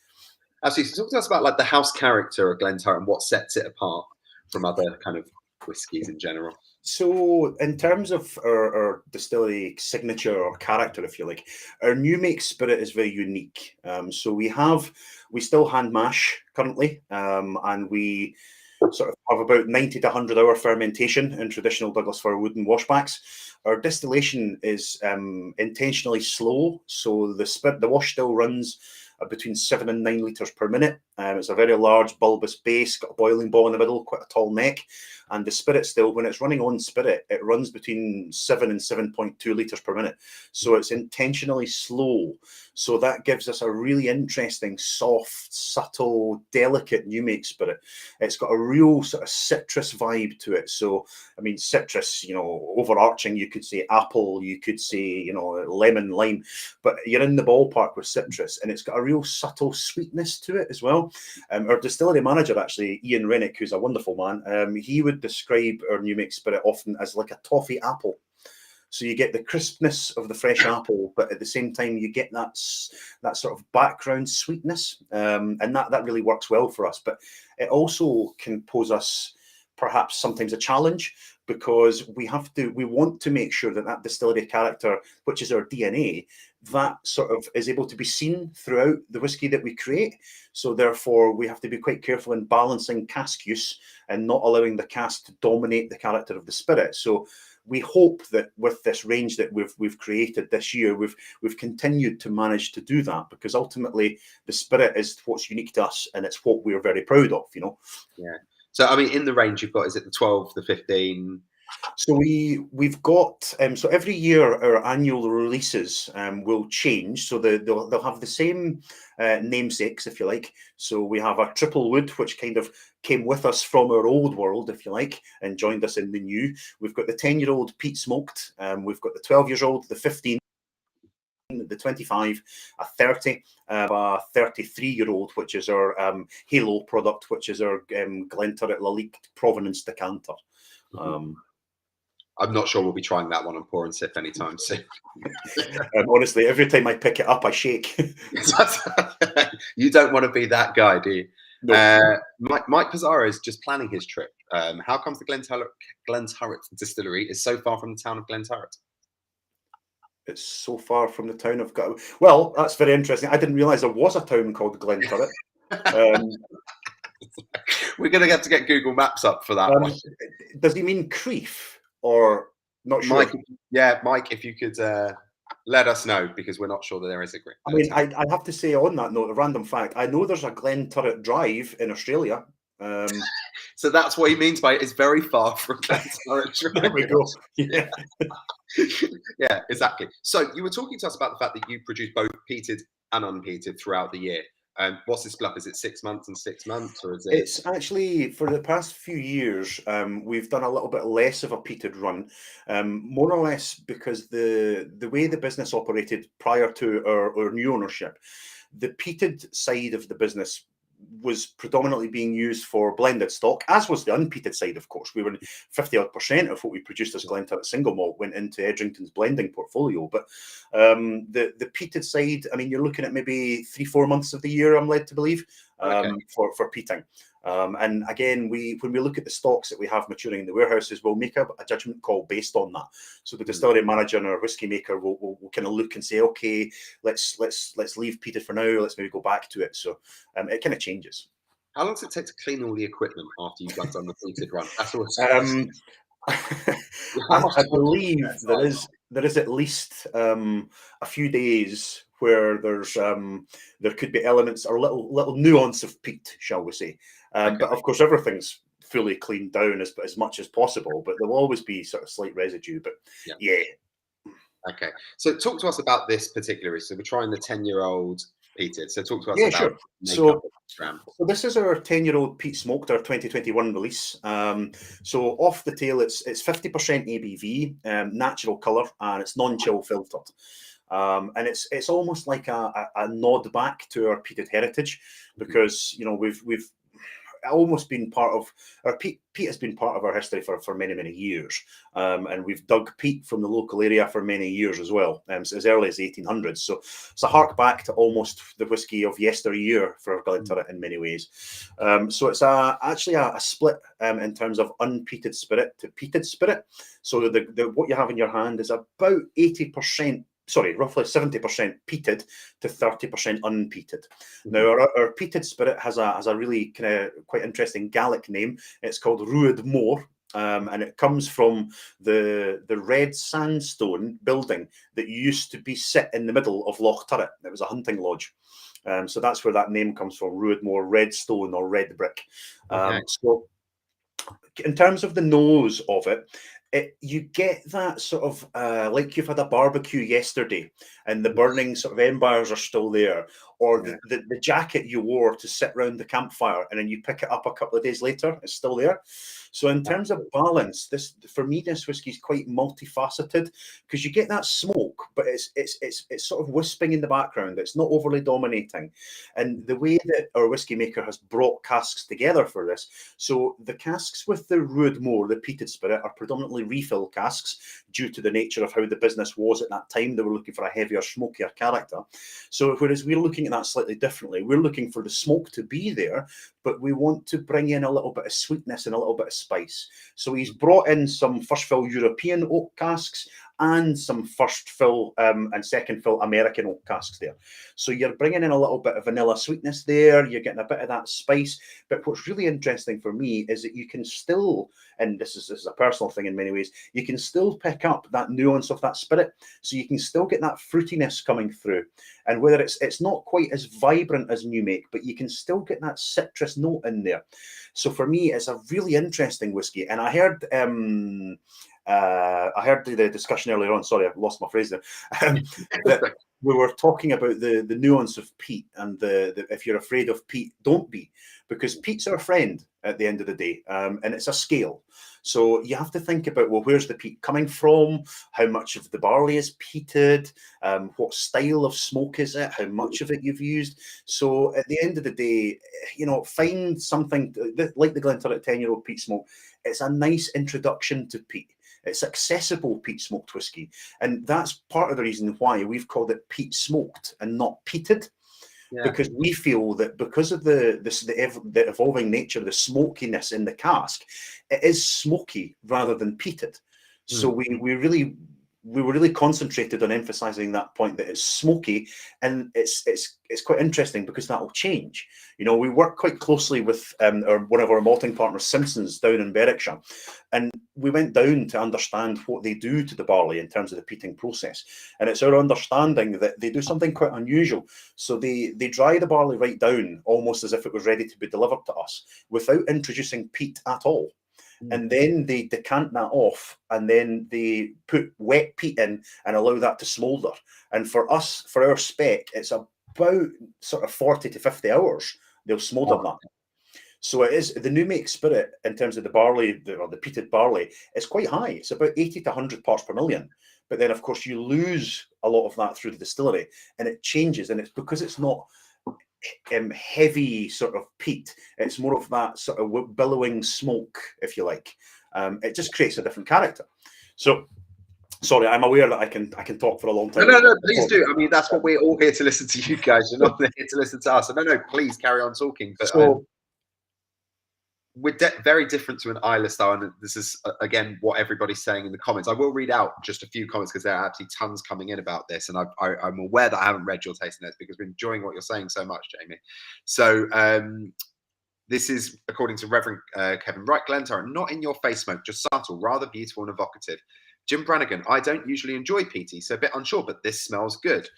Absolutely. So talk to us about like the house character of Glenturret and what sets it apart from other kind of whiskies in general. So in terms of our distillery signature or character, if you like, our new make spirit is very unique. So we still hand mash currently, and we sort of have about 90 to 100 hour fermentation in traditional Douglas fir wooden washbacks. Our distillation is intentionally slow, so the wash still runs between 7 and 9 litres per minute. It's a very large bulbous base, got a boiling ball in the middle, quite a tall neck. And the spirit still, when it's running on spirit, it runs between 7 and 7.2 litres per minute. So it's intentionally slow. So that gives us a really interesting, soft, subtle, delicate new make spirit. It's got a real sort of citrus vibe to it. So, I mean, citrus, overarching, you could say apple, you could say, lemon, lime, but you're in the ballpark with citrus, and it's got a real subtle sweetness to it as well. Our distillery manager, actually, Ian Rennick, who's a wonderful man, he would describe our new make spirit often as like a toffee apple. So you get the crispness of the fresh apple, but at the same time you get that sort of background sweetness, and that really works well for us. But it also can pose us perhaps sometimes a challenge, because we want to make sure that distillery character, which is our DNA, that sort of is able to be seen throughout the whiskey that we create. So therefore, we have to be quite careful in balancing cask use and not allowing the cask to dominate the character of the spirit. So we hope that with this range that we've created this year, we've continued to manage to do that, because ultimately the spirit is what's unique to us, and it's what we're very proud of. Yeah. So, I mean, in the range you've got, is it the 12, the 15? So we've got so every year our annual releases will change. So they'll have the same namesakes, if you like. So we have a triple wood, which kind of came with us from our old world, if you like, and joined us in the new. We've got the 10-year-old peat smoked. We've got the 12-year-old, the 15. The 25, a 30, a 33-year-old, which is our Halo product, which is our Glenturret Lalique Provenance decanter. I'm not sure we'll be trying that one on Pour and Sip anytime soon. Honestly, every time I pick it up, I shake. You don't want to be that guy, do you? No. Mike Pizarro is just planning his trip. How comes the Glenturret distillery is so far from the town of Glenturret? It's so far from the town of... Well, that's very interesting. I didn't realise there was a town called Glenturret. We're going to have to get Google Maps up for that one. Does he mean Creef? Or not sure? Mike, if you could let us know, because we're not sure that there is a Creef. I mean, I have to say on that note, a random fact, I know there's a Glenturret Drive in Australia. So that's what he means by it's very far from Glenturret. There we go. Yeah. Yeah, exactly. So you were talking to us about the fact that you produce both peated and unpeated throughout the year. What's this split up? Is it 6 months and 6 months, or is it? It's actually, for the past few years, we've done a little bit less of a peated run, more or less because the way the business operated prior to our new ownership, the peated side of the business was predominantly being used for blended stock, as was the unpeated side, of course. We were 50% of what we produced as Glenturret single malt went into Edrington's blending portfolio. But the peated side, I mean, you're looking at maybe 3-4 months of the year, I'm led to believe, for peating. And again, when we look at the stocks that we have maturing in the warehouses, we'll make a judgment call based on that. So the distillery manager and our whiskey maker will kind of look and say, okay, let's leave peated for now. Let's maybe go back to it. So it kind of changes. How long does it take to clean all the equipment after you've done the peated run? That's always I believe there is at least a few days where there could be elements or little nuance of peat, shall we say. But of course, everything's fully cleaned down as much as possible, but there will always be sort of slight residue. But yeah. Okay. So talk to us about this particular. So we're trying the 10-year-old peated. So talk to us about sure. Dram. So this is our 10-year-old peat smoked, our 2021 release. So off the tail, it's 50% ABV, natural colour, and it's non-chill filtered. And it's almost like a nod back to our peated heritage, because we've almost been part of our peat has been part of our history for many years, and we've dug peat from the local area for many years as well, so as early as the 1800s. So it's a hark back to almost the whiskey of yesteryear for Glenturret in many ways. So it's actually a split in terms of unpeated spirit to peated spirit. So what you have in your hand is about 80%. Sorry, roughly 70% peated to 30% unpeated. Now, our peated spirit has a really kind of quite interesting Gaelic name. It's called Ruad Mór, and it comes from the red sandstone building that used to be set in the middle of Loch Turret. It was a hunting lodge. So that's where that name comes from, Ruad Mór, red stone or red brick. So in terms of the nose of it, you get that sort of like you've had a barbecue yesterday and the burning sort of embers are still there, or the jacket you wore to sit round the campfire and then you pick it up a couple of days later, it's still there. So in terms of balance, for me this whiskey is quite multifaceted, because you get that smoke, but it's sort of wisping in the background. It's not overly dominating. And the way that our whiskey maker has brought casks together for this, so the casks with the Ruad Mór, the peated spirit, are predominantly refill casks due to the nature of how the business was at that time. They were looking for a heavier, smokier character. So whereas we're looking at that slightly differently, we're looking for the smoke to be there, but we want to bring in a little bit of sweetness and a little bit of spice. So he's brought in some first fill European oak casks and some first fill and second fill American oak casks there. So you're bringing in a little bit of vanilla sweetness there, you're getting a bit of that spice. But what's really interesting for me is that you can still, and this is a personal thing in many ways, you can still pick up that nuance of that spirit. So you can still get that fruitiness coming through. And whether it's not quite as vibrant as new make, but you can still get that citrus note in there. So for me, it's a really interesting whiskey. And I heard the discussion earlier on. Sorry, I've lost my phrase there. That we were talking about the nuance of peat, and the if you're afraid of peat, don't be, because peat's our friend at the end of the day, and it's a scale. So you have to think about, well, where's the peat coming from? How much of the barley is peated? What style of smoke is it? How much of it you've used? So at the end of the day, find something like the Glenturret 10-year-old peat smoke. It's a nice introduction to peat. It's accessible peat smoked whiskey. And that's part of the reason why we've called it peat smoked and not peated. Yeah. Because we feel that because of the evolving nature, the smokiness in the cask, it is smoky rather than peated. So we really we were really concentrated on emphasising that point that it's smoky, and it's quite interesting because that will change. You know, we work quite closely with one of our malting partners, Simpsons, down in Berwickshire, and we went down to understand what they do to the barley in terms of the peating process. And it's our understanding that they do something quite unusual. So they dry the barley right down, almost as if it was ready to be delivered to us, without introducing peat at all. And then they decant that off, and then they put wet peat in and allow that to smoulder. And for us, for our spec, it's about sort of 40 to 50 hours they'll smoulder that. So it is the new make spirit in terms of the barley, or the peated barley, is quite high. It's about 80 to 100 parts per million. But then, of course, you lose a lot of that through the distillery, and it changes. And it's because it's not heavy sort of peat. It's more of that sort of billowing smoke, if you like. It just creates a different character. So, sorry, I'm aware that I can talk for a long time. No, please do. I mean, that's what we're all here to listen to you guys. You're not here to listen to us. So no, please carry on talking. But so, we're very different to an Islay style, and this is again what everybody's saying in the comments. I will read out just a few comments because there are absolutely tons coming in about this, and I'm aware that I haven't read your tasting notes because we're enjoying what you're saying so much, Jamie. So this is according to Reverend Kevin Wright, Glenturret, not in your face smoke, just subtle, rather beautiful and evocative. Jim Brannigan, I don't usually enjoy peaty, so a bit unsure, but this smells good.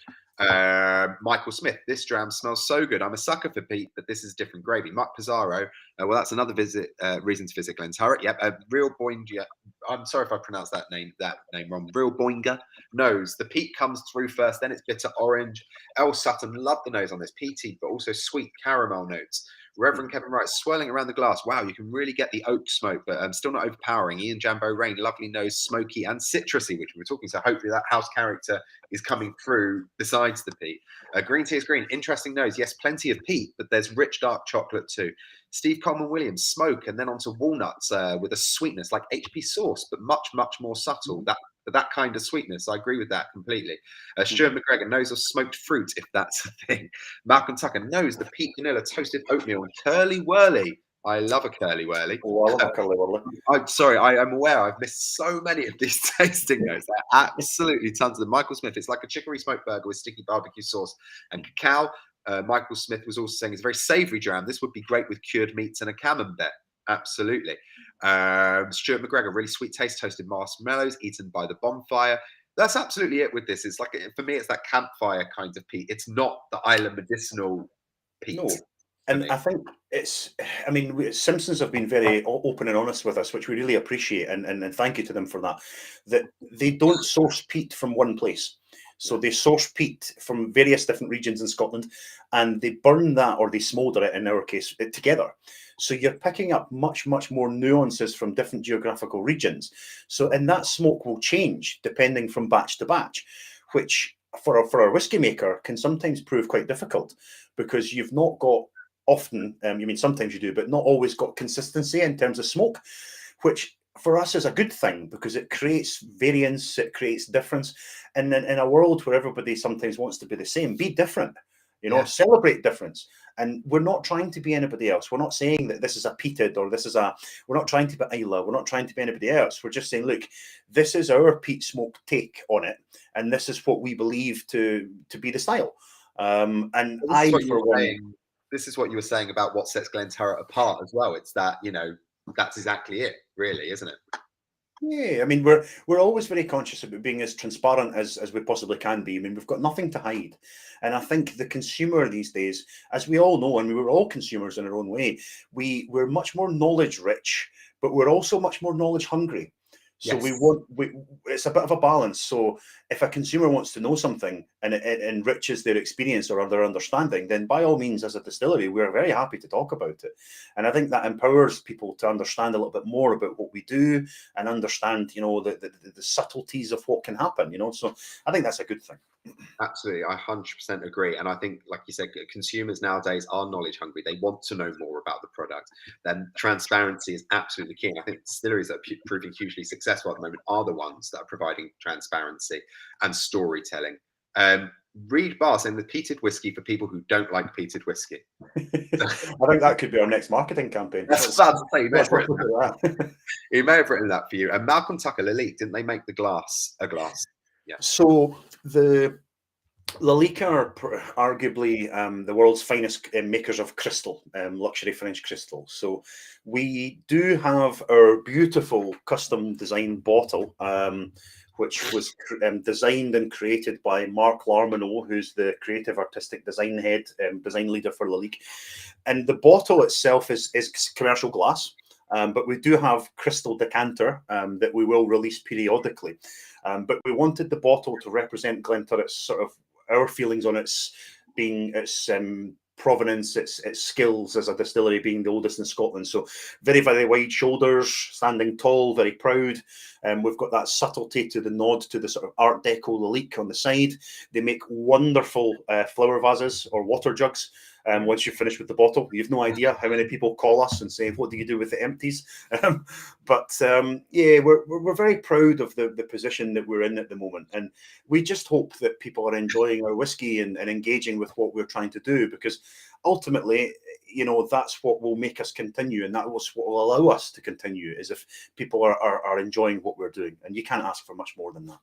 Michael Smith, this dram smells so good. I'm a sucker for peat, but this is different gravy. Mark Pizarro, well, that's another reason to visit Glenturret. Yep, Real Boinger. I'm sorry if I pronounced that name wrong. Real Boinger nose. The peat comes through first, then it's bitter orange. El Sutton, love the nose on this. Peaty, but also sweet caramel notes. Reverend Kevin Wright, swirling around the glass. Wow, you can really get the oak smoke, but still not overpowering. Ian Jambo Rain, lovely nose, smoky and citrusy, which we were talking. So hopefully that house character is coming through besides the peat. Green tea is green, interesting nose. Yes, plenty of peat, but there's rich dark chocolate too. Steve Coleman Williams, smoke, and then onto walnuts with a sweetness like HP sauce, but much more subtle. That kind of sweetness. I agree with that completely. Stuart McGregor, nose of smoked fruit, if that's a thing. Malcolm Tucker, nose the peat vanilla toasted oatmeal and curly whirly. I love a curly whirly. Oh, I love a curly whirly. I'm sorry, I'm aware I've missed so many of these tasting notes. There are absolutely tons of them. Michael Smith, it's like a chicory smoked burger with sticky barbecue sauce and cacao. Michael Smith was also saying it's a very savoury dram. This would be great with cured meats and a camembert. Absolutely. Stuart McGregor, really sweet taste, toasted marshmallows eaten by the bonfire. That's absolutely it with this. It's like, for me, it's that campfire kind of peat. It's not the Islay medicinal peat. No. And I think Simpsons have been very open and honest with us, which we really appreciate, and thank you to them for that. That they don't source peat from one place. So they source peat from various different regions in Scotland, and they burn that, or they smoulder it, in our case, together. So you're picking up much more nuances from different geographical regions. So, and that smoke will change depending from batch to batch, which for a whiskey maker can sometimes prove quite difficult, because you've not got often, sometimes you do, but not always got consistency in terms of smoke, which for us is a good thing because it creates variance, it creates difference. And in a world where everybody sometimes wants to be the same, be different, celebrate difference. And we're not trying to be anybody else. We're not saying that this is a peated or we're not trying to be Islay. We're not trying to be anybody else. We're just saying, look, this is our peat smoke take on it. And this is what we believe to be the style. This is what you were saying about what sets Glenturret apart as well. It's that, that's exactly it, really, isn't it? Yeah, we're always very conscious about being as transparent as we possibly can be. We've got nothing to hide. And I think the consumer these days, as we all know, and we were all consumers in our own way, we're much more knowledge rich, but we're also much more knowledge hungry. So yes. It's a bit of a balance. So if a consumer wants to know something and it enriches their experience or their understanding, then by all means, as a distillery, we're very happy to talk about it. And I think that empowers people to understand a little bit more about what we do and understand, the subtleties of what can happen, So I think that's a good thing. Absolutely, I 100% agree. And I think, like you said, consumers nowadays are knowledge hungry. They want to know more about the product. Then transparency is absolutely key. And I think distilleries that are proving hugely successful at the moment are the ones that are providing transparency and storytelling. Reed Barr saying the peated whiskey for people who don't like peated whiskey. I think that could be our next marketing campaign. That's what I was saying. He may have written that for you. And Malcolm Tucker, Lilique, didn't they make a glass? So the Lalique are arguably the world's finest makers of crystal, luxury French crystal. So we do have our beautiful custom designed bottle, which was designed and created by Mark Larmineau, who's the creative artistic design head, design leader for Lalique. And the bottle itself is commercial glass, but we do have crystal decanter that we will release periodically. But we wanted the bottle to represent Glenturret's sort of our feelings on its provenance, its skills as a distillery, being the oldest in Scotland. So very, very wide shoulders, standing tall, very proud. We've got that subtlety to the nod to the sort of Art Deco Lalique on the side. They make wonderful flower vases or water jugs. Once you're finished with the bottle, you've no idea how many people call us and say, "What do you do with the empties?" Yeah, we're very proud of the position that we're in at the moment, and we just hope that people are enjoying our whiskey and engaging with what we're trying to do, because ultimately, you know, that's what will make us continue, and that was what will allow us to continue, is if people are enjoying what we're doing, and you can't ask for much more than that.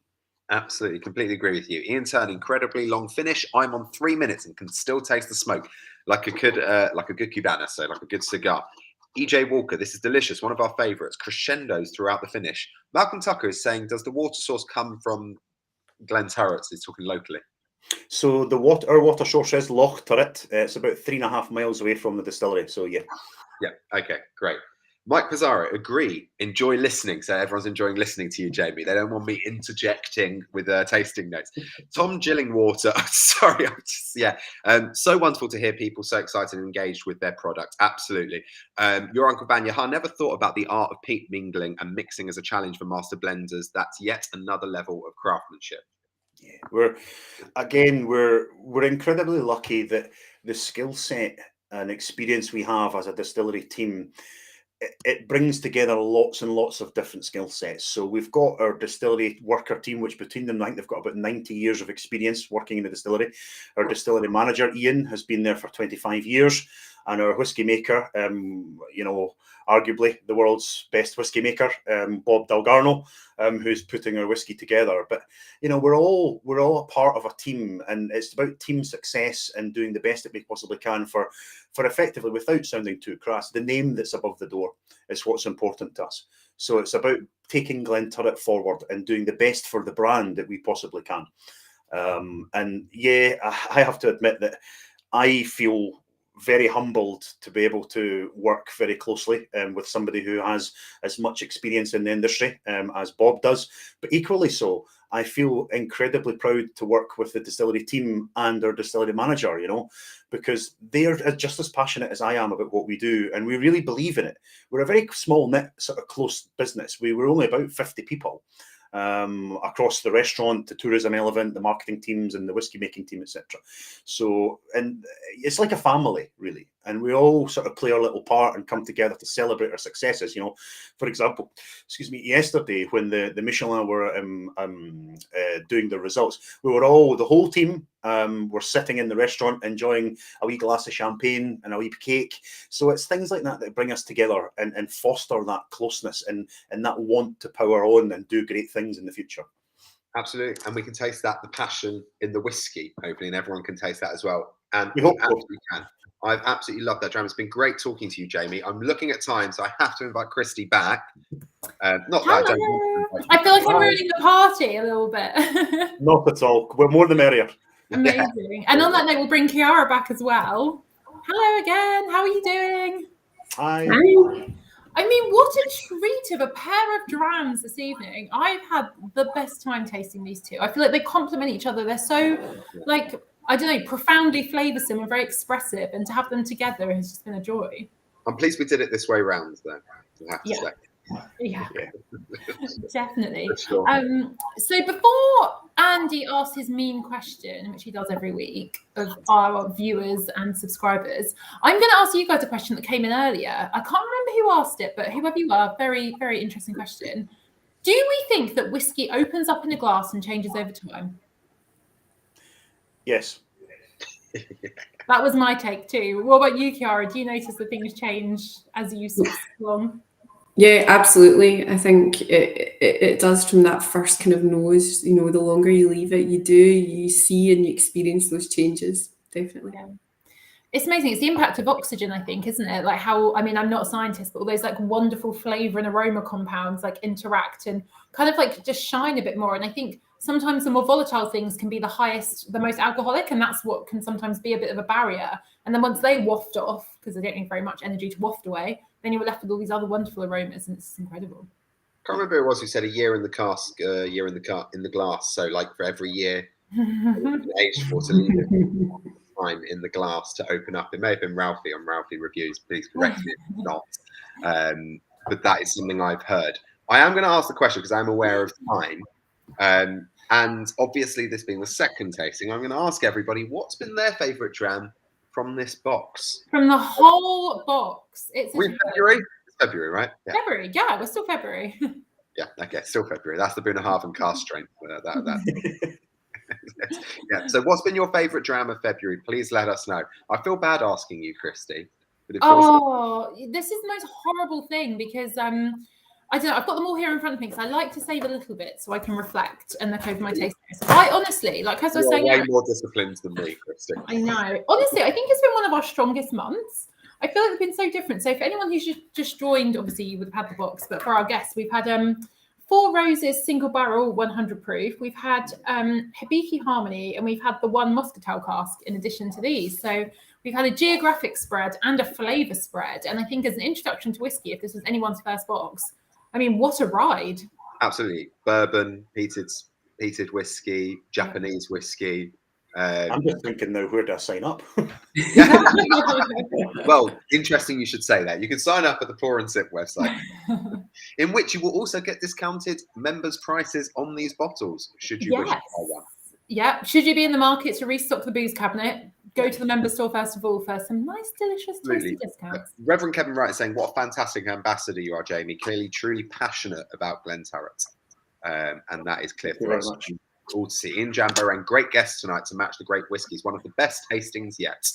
Absolutely, completely agree with you. Ian Turn, incredibly long finish. I'm on 3 minutes and can still taste the smoke like a good Cubana, so like a good cigar. EJ Walker, this is delicious. One of our favourites. Crescendos throughout the finish. Malcolm Tucker is saying, does the water source come from Glenturret? He's talking locally. So our water source is Loch Turret. It's about 3.5 miles away from the distillery. So yeah. Yeah. Okay. Great. Mike Pizarro, agree. Enjoy listening. So everyone's enjoying listening to you, Jamie. They don't want me interjecting with tasting notes. Tom Gillingwater, sorry, so wonderful to hear people so excited and engaged with their product. Absolutely. Your Uncle Banyaha never thought about the art of peat mingling and mixing as a challenge for master blenders. That's yet another level of craftsmanship. Yeah, we're incredibly lucky that the skill set and experience we have as a distillery team, it brings together lots and lots of different skill sets. So we've got our distillery worker team, which between them, I think they've got about 90 years of experience working in the distillery. Our distillery manager, Ian, has been there for 25 years. And our whiskey maker, arguably the world's best whiskey maker, Bob Dalgarno, who's putting our whiskey together. But, you know, we're all a part of a team, and it's about team success and doing the best that we possibly can for effectively, without sounding too crass, the name that's above the door is what's important to us. So it's about taking Glenturret forward and doing the best for the brand that we possibly can. And yeah, I have to admit that I feel very humbled to be able to work very closely with somebody who has as much experience in the industry as Bob does. But equally so, I feel incredibly proud to work with the distillery team and our distillery manager, you know, because they're just as passionate as I am about what we do, and we really believe in it. We're a very small knit, sort of close business. We were only about 50 people. Across the restaurant, the tourism element, the marketing teams, and the whiskey making team, etc. So, and it's like a family, really, and we all sort of play our little part and come together to celebrate our successes. You know, for example, yesterday when the Michelin were doing the results, we were all, the whole team, were sitting in the restaurant enjoying a wee glass of champagne and a wee cake. So it's things like that that bring us together and foster that closeness and that want to power on and do great things in the future. Absolutely. And we can taste that, the passion in the whiskey, hopefully, and everyone can taste that as well. And we hope absolutely can. I've absolutely loved that, Dram. It's been great talking to you, Jamie. I'm looking at time, so I have to invite Christy back. Not that I don't. I feel like I'm ruining the party a little bit. Not at all. We're more the merrier. Amazing. Yeah. And on that note, we'll bring Kiara back as well. Hello again. How are you doing? Hi. I mean, what a treat of a pair of drams this evening. I've had the best time tasting these two. I feel like they complement each other. They're so, like, I don't know, profoundly flavoursome and very expressive. And to have them together has just been a joy. I'm pleased we did it this way round, though. I have to say. Yeah. Definitely. Sure. So before Andy asks his mean question, which he does every week, of our viewers and subscribers, I'm going to ask you guys a question that came in earlier. I can't remember who asked it, but whoever you are, very, very interesting question. Do we think that whiskey opens up in a glass and changes over time? Yes. That was my take too. What about you, Kiara? Do you notice that things change as you swim along? Yeah, absolutely. I think it does from that first kind of nose. You know, the longer you leave it, you see and you experience those changes. Definitely. Yeah. It's amazing. It's the impact of oxygen, I think, isn't it? Like how, I mean, I'm not a scientist, but all those like wonderful flavor and aroma compounds like interact and kind of like just shine a bit more. And I think sometimes the more volatile things can be the most alcoholic, and that's what can sometimes be a bit of a barrier. And then once they waft off, because they don't need very much energy to waft away, then you're left with all these other wonderful aromas, and it's incredible. I can't remember who it was who said a year in the cask, a year in the glass. So like for every year aged for to leave it time in the glass to open up. It may have been Ralphie on Ralphie Reviews. Please correct me if it's not. But that is something I've heard. I am going to ask the question because I'm aware of time. And obviously, this being the second tasting, I'm going to ask everybody what's been their favourite dram from this box. From the whole box. It's February? It's February, right? Yeah. February, yeah, we're still February. Yeah, okay, still February. That's the Bunnahabhain cask strength. Yeah. So, what's been your favourite dram of February? Please let us know. I feel bad asking you, Christy. But this is the most horrible thing because I don't know. I've got them all here in front of me because I like to save a little bit so I can reflect and look over my taste notes. I honestly, like as I was saying, way more disciplined than me, Christy. I know. Honestly, I think it's been one of our strongest months. I feel like it's been so different. So for anyone who's just joined, obviously you would have had the box, but for our guests, we've had 4 Roses single barrel 100 proof. We've had Hibiki Harmony, and we've had the 1 Muscatel cask in addition to these. So we've had a geographic spread and a flavour spread. And I think as an introduction to whiskey, if this was anyone's first box, I mean, what a ride. Absolutely. Bourbon, peated whiskey, Japanese whiskey. I'm just thinking now, where do I sign up? Well, interesting you should say that. You can sign up at the Pour and Sip website, in which you will also get discounted members' prices on these bottles, should you wish to buy one. Yeah, should you be in the market to restock the booze cabinet, go to the member store first of all for some nice, delicious, tasty discounts. Reverend Kevin Wright is saying, what a fantastic ambassador you are, Jamie. Clearly, truly passionate about Glenturret. And that is clear for us. Cool to see. Ian Jambo and great guests tonight to match the great whiskies. One of the best tastings yet.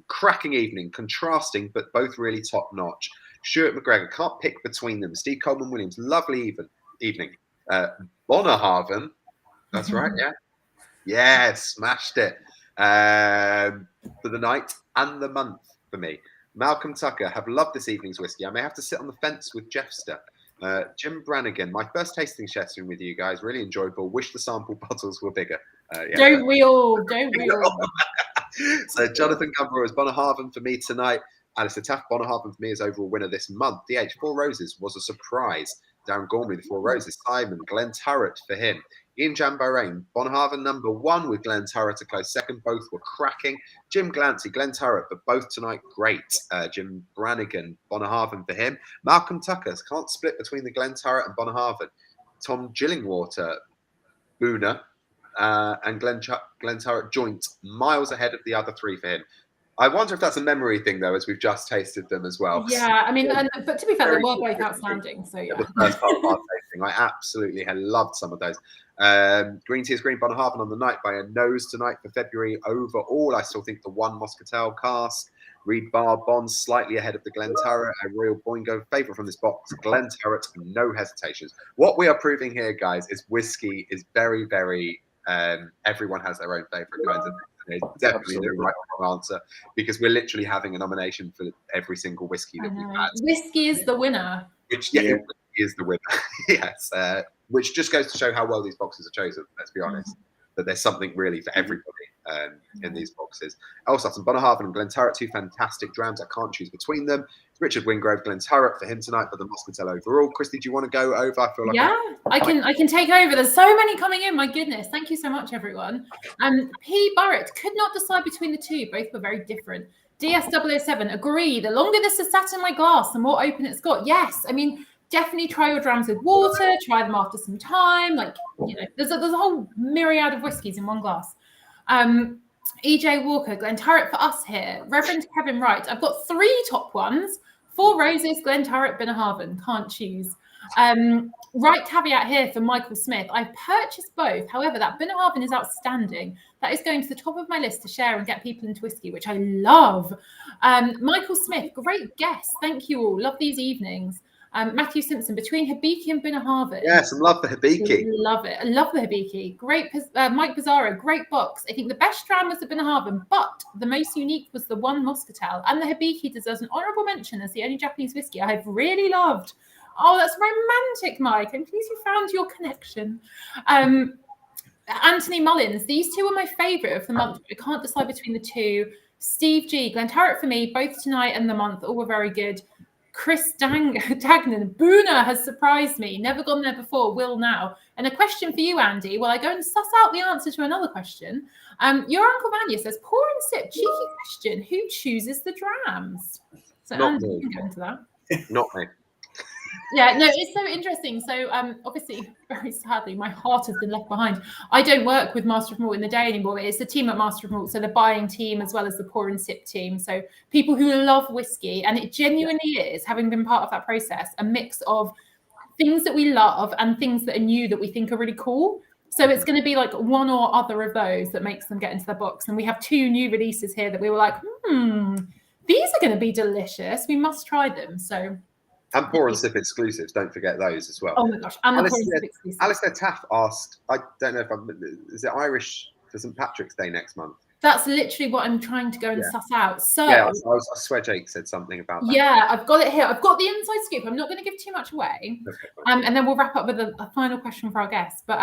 Cracking evening, contrasting, but both really top notch. Stuart McGregor, can't pick between them. Steve Coleman Williams, lovely evening. Bunnahabhain, that's right, yeah. Yeah, smashed it. For the night and the month for me. Malcolm Tucker, have loved this evening's whiskey. I may have to sit on the fence with Jeffster. Jim Brannigan, my first tasting session with you guys, really enjoyable. Wish the sample bottles were bigger. Don't we all? So Jonathan Gumber is Bunnahabhain for me tonight. Alistair Taft, Bunnahabhain for me is overall winner this month. DH, 4 Roses was a surprise. Darren Gormley, the 4 Roses. Simon, Glenturret for him. Ian Jambo-Rain, Bunnahabhain number 1 with Glenturret a close second. Both were cracking. Jim Glancy, Glenturret, but both tonight great. Jim Brannigan, Bunnahabhain for him. Malcolm Tucker, can't split between the Glenturret and Bunnahabhain. Tom Gillingwater, Boona, and Glenturret joint miles ahead of the other 3 for him. I wonder if that's a memory thing, though, as we've just tasted them as well. Yeah, I mean, but to be fair, they were both outstanding. So yeah. The first part of our tasting, I absolutely had loved some of those. Green Tea is Green Bunnahabhain on the night by a nose tonight for February. Overall, I still think the 1 Muscatel cask, Reed Bar Bond slightly ahead of the Glenturret, a real Boingo favourite from this box. Glenturret, no hesitations. What we are proving here, guys, is whiskey is very, very. Everyone has their own favourite kinds of things. There's definitely no right or wrong answer because we're literally having a nomination for every single whiskey that we've had. Whiskey is the winner. Which is the winner. Yes. Which just goes to show how well these boxes are chosen, let's be honest. That there's something really for everybody in these boxes. Elsutton, Bunnahabhain and Glenturret, 2 fantastic drams. I can't choose between them. Richard Wingrove, Glenturret for him tonight, but the Muscatel overall. Christy, do you want to go over? I feel like I can take over. There's so many coming in. My goodness. Thank you so much, everyone. P. Burrett could not decide between the 2. Both were very different. DS007, agree. The longer this has sat in my glass, the more open it's got. Yes. I mean, definitely try your drams with water. Try them after some time. Like, you know, there's a whole myriad of whiskies in one glass. EJ Walker, Glenturret for us here. Reverend Kevin Wright. I've got 3 top ones. 4 Roses, Glenturret, Bunnahabhain. Can't choose. Right caveat here for Michael Smith. I've purchased both. However, that Bunnahabhain is outstanding. That is going to the top of my list to share and get people into whiskey, which I love. Michael Smith, great guest. Thank you all. Love these evenings. Matthew Simpson, between Hibiki and Bunnahabhain. Yeah, some love for Hibiki. Love it. I love the Hibiki. Great. Mike Pizarro, great box. I think the best Dram was the Bunnahabhain, but the most unique was the one Muscatel. And the Hibiki deserves an honourable mention as the only Japanese whiskey I've really loved. Oh, that's romantic, Mike. I'm pleased you found your connection. Anthony Mullins, these two are my favourite of the month. I can't decide between the two. Steve G, Glenturret for me, both tonight and the month, all were very good. Chris Dagnan, Boona has surprised me. Never gone there before, will now. And a question for you, Andy, while I go and suss out the answer to another question. Your Uncle Vanya says, pour and sip, cheeky question, who chooses the drams? So Not Andy, me. you can go into that. Not me. Yeah, no, it's so interesting. So obviously, very sadly, my heart has been left behind. I don't work with Master of Malt in the day anymore. It's the team at Master of Malt, so the buying team as well as the pour and sip team. So people who love whiskey, and it genuinely is, having been part of that process, a mix of things that we love and things that are new that we think are really cool. So it's going to be like one or other of those that makes them get into the box. And we have 2 new releases here that we were like, these are going to be delicious. We must try them. So. And pour and sip exclusives. Don't forget those as well. Oh my gosh! And the pour and sip exclusives. Alistair Taff asked, I don't know if is it Irish for St. Patrick's Day next month? That's literally what I'm trying to go and suss out. So yeah, I swear Jake said something about that. Yeah, I've got it here. I've got the inside scoop. I'm not going to give too much away. Okay, and then we'll wrap up with a final question for our guests. But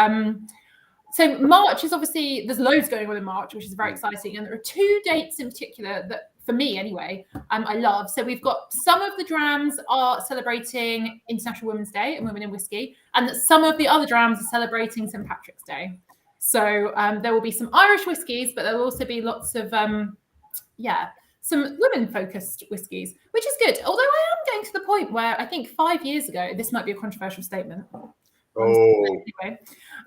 so March is obviously, there's loads going on in March, which is very exciting. And there are 2 dates in particular that, for me anyway, I love. So we've got some of the drams are celebrating International Women's Day and Women in Whiskey, and some of the other drams are celebrating St. Patrick's Day. So there will be some Irish whiskies, but there will also be lots of, some women-focused whiskies, which is good. Although I am getting to the point where I think 5 years ago, this might be a controversial statement. Anyway,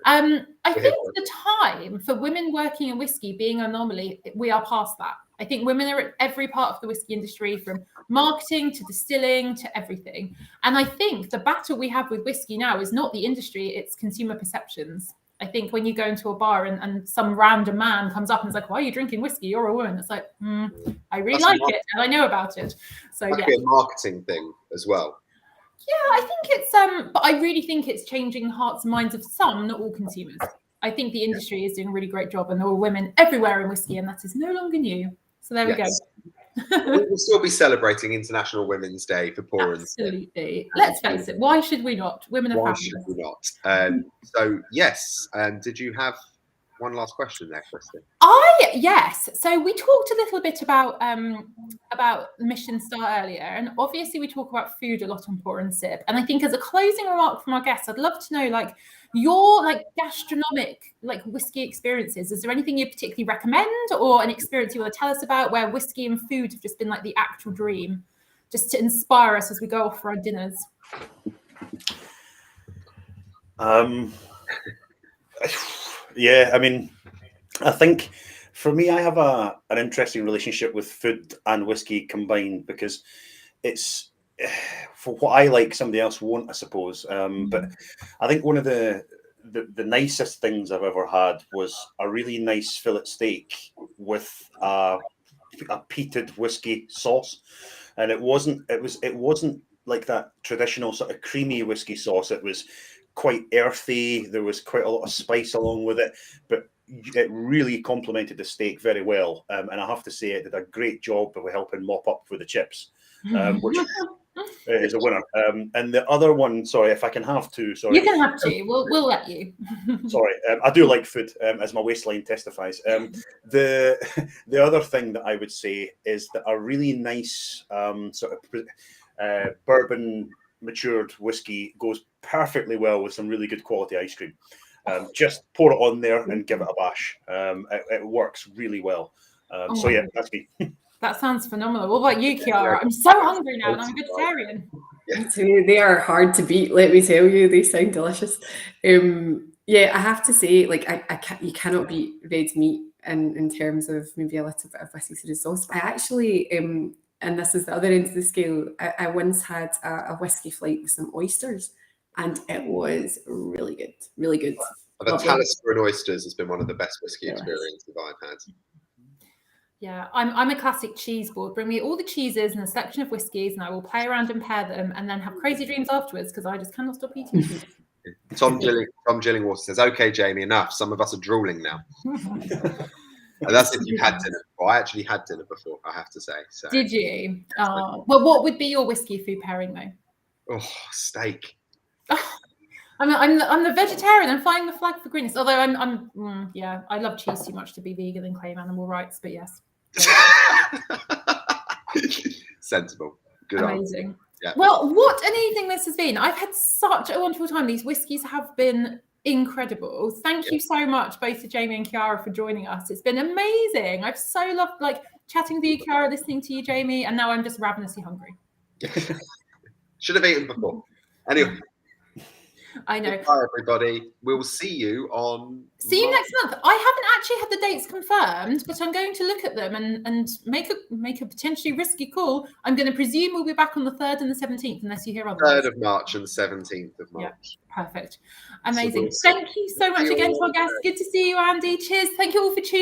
I think the time for women working in whiskey being an anomaly, we are past that. I think women are at every part of the whiskey industry, from marketing to distilling to everything. And I think the battle we have with whiskey now is not the industry, it's consumer perceptions. I think when you go into a bar and some random man comes up and is like, why are you drinking whiskey? You're a woman. It's like, I really like it and I know about it. So that could be a marketing thing as well. Yeah, I think it's but I really think it's changing hearts and minds of some, not all consumers. I think the industry is doing a really great job, and there are women everywhere in whiskey, and that is no longer new. So there we go. We'll still be celebrating International Women's Day for pour and sip. Absolutely. Let's face it. Why should we not? Women are fabulous. Why should we not? So yes. Did you have one last question there, Kristen? Yes. So we talked a little bit about Michelin Star earlier, and obviously we talk about food a lot on pour and sip. And I think as a closing remark from our guests, I'd love to know your gastronomic whiskey experiences. Is there anything you particularly recommend, or an experience you want to tell us about where whiskey and food have just been the actual dream, just to inspire us as we go off for our dinners? Yeah, I mean, I think for me, I have an interesting relationship with food and whiskey combined, because it's, for what I like, somebody else won't, I suppose. But I think one of the nicest things I've ever had was a really nice fillet steak with a peated whiskey sauce, and it wasn't like that traditional sort of creamy whiskey sauce. It was quite earthy. There was quite a lot of spice along with it, but it really complemented the steak very well. And I have to say, it did a great job of helping mop up for the chips, which is a winner. And the other one, sorry, if I can have two, sorry. You can have two. We'll let you. Sorry, I do like food, as my waistline testifies. The other thing that I would say is that a really nice sort of bourbon matured whiskey goes perfectly well with some really good quality ice cream. Just pour it on there and give it a bash. It works really well. So yeah, that's me. That sounds phenomenal. What about you, Chiara? I'm so hungry now, and I'm a vegetarian. They are hard to beat, let me tell you. They sound delicious. Yeah, I have to say, you cannot beat red meat in terms of maybe a little bit of whiskey soda sauce. I actually, and this is the other end of the scale, I once had a whiskey flight with some oysters, and it was really good, really good. The Talisker and oysters has been one of the best whiskey experiences I've had. Yeah, I'm a classic cheese board. Bring me all the cheeses and a selection of whiskies, and I will play around and pair them, and then have crazy dreams afterwards because I just cannot stop eating cheese. Tom Gillingwater says, "Okay, Jamie, enough. Some of us are drooling now." And that's if you've had dinner before. I actually had dinner before, I have to say. So. Did you? Well, what would be your whiskey food pairing though? Oh, steak. I'm the vegetarian. I'm flying the flag for greenness. Although yeah, I love cheese too much to be vegan and claim animal rights. But yes, sensible, good, amazing. Answer. Yeah. Well, what an evening this has been. I've had such a wonderful time. These whiskies have been incredible. Thank you so much, both to Jamie and Kiara, for joining us. It's been amazing. I've so loved chatting with you, Kiara, listening to you, Jamie, and now I'm just ravenously hungry. Should have eaten before. Anyway. I know. Bye, everybody. We'll see you on. See you next month. I haven't actually had the dates confirmed, but I'm going to look at them and make a potentially risky call. I'm going to presume we'll be back on the 3rd and the 17th, unless you hear otherwise. 3rd of March and 17th of March. Yeah, perfect. Amazing. Thank you so much again to our guests. Good to see you, Andy. Cheers. Thank you all for tuning in.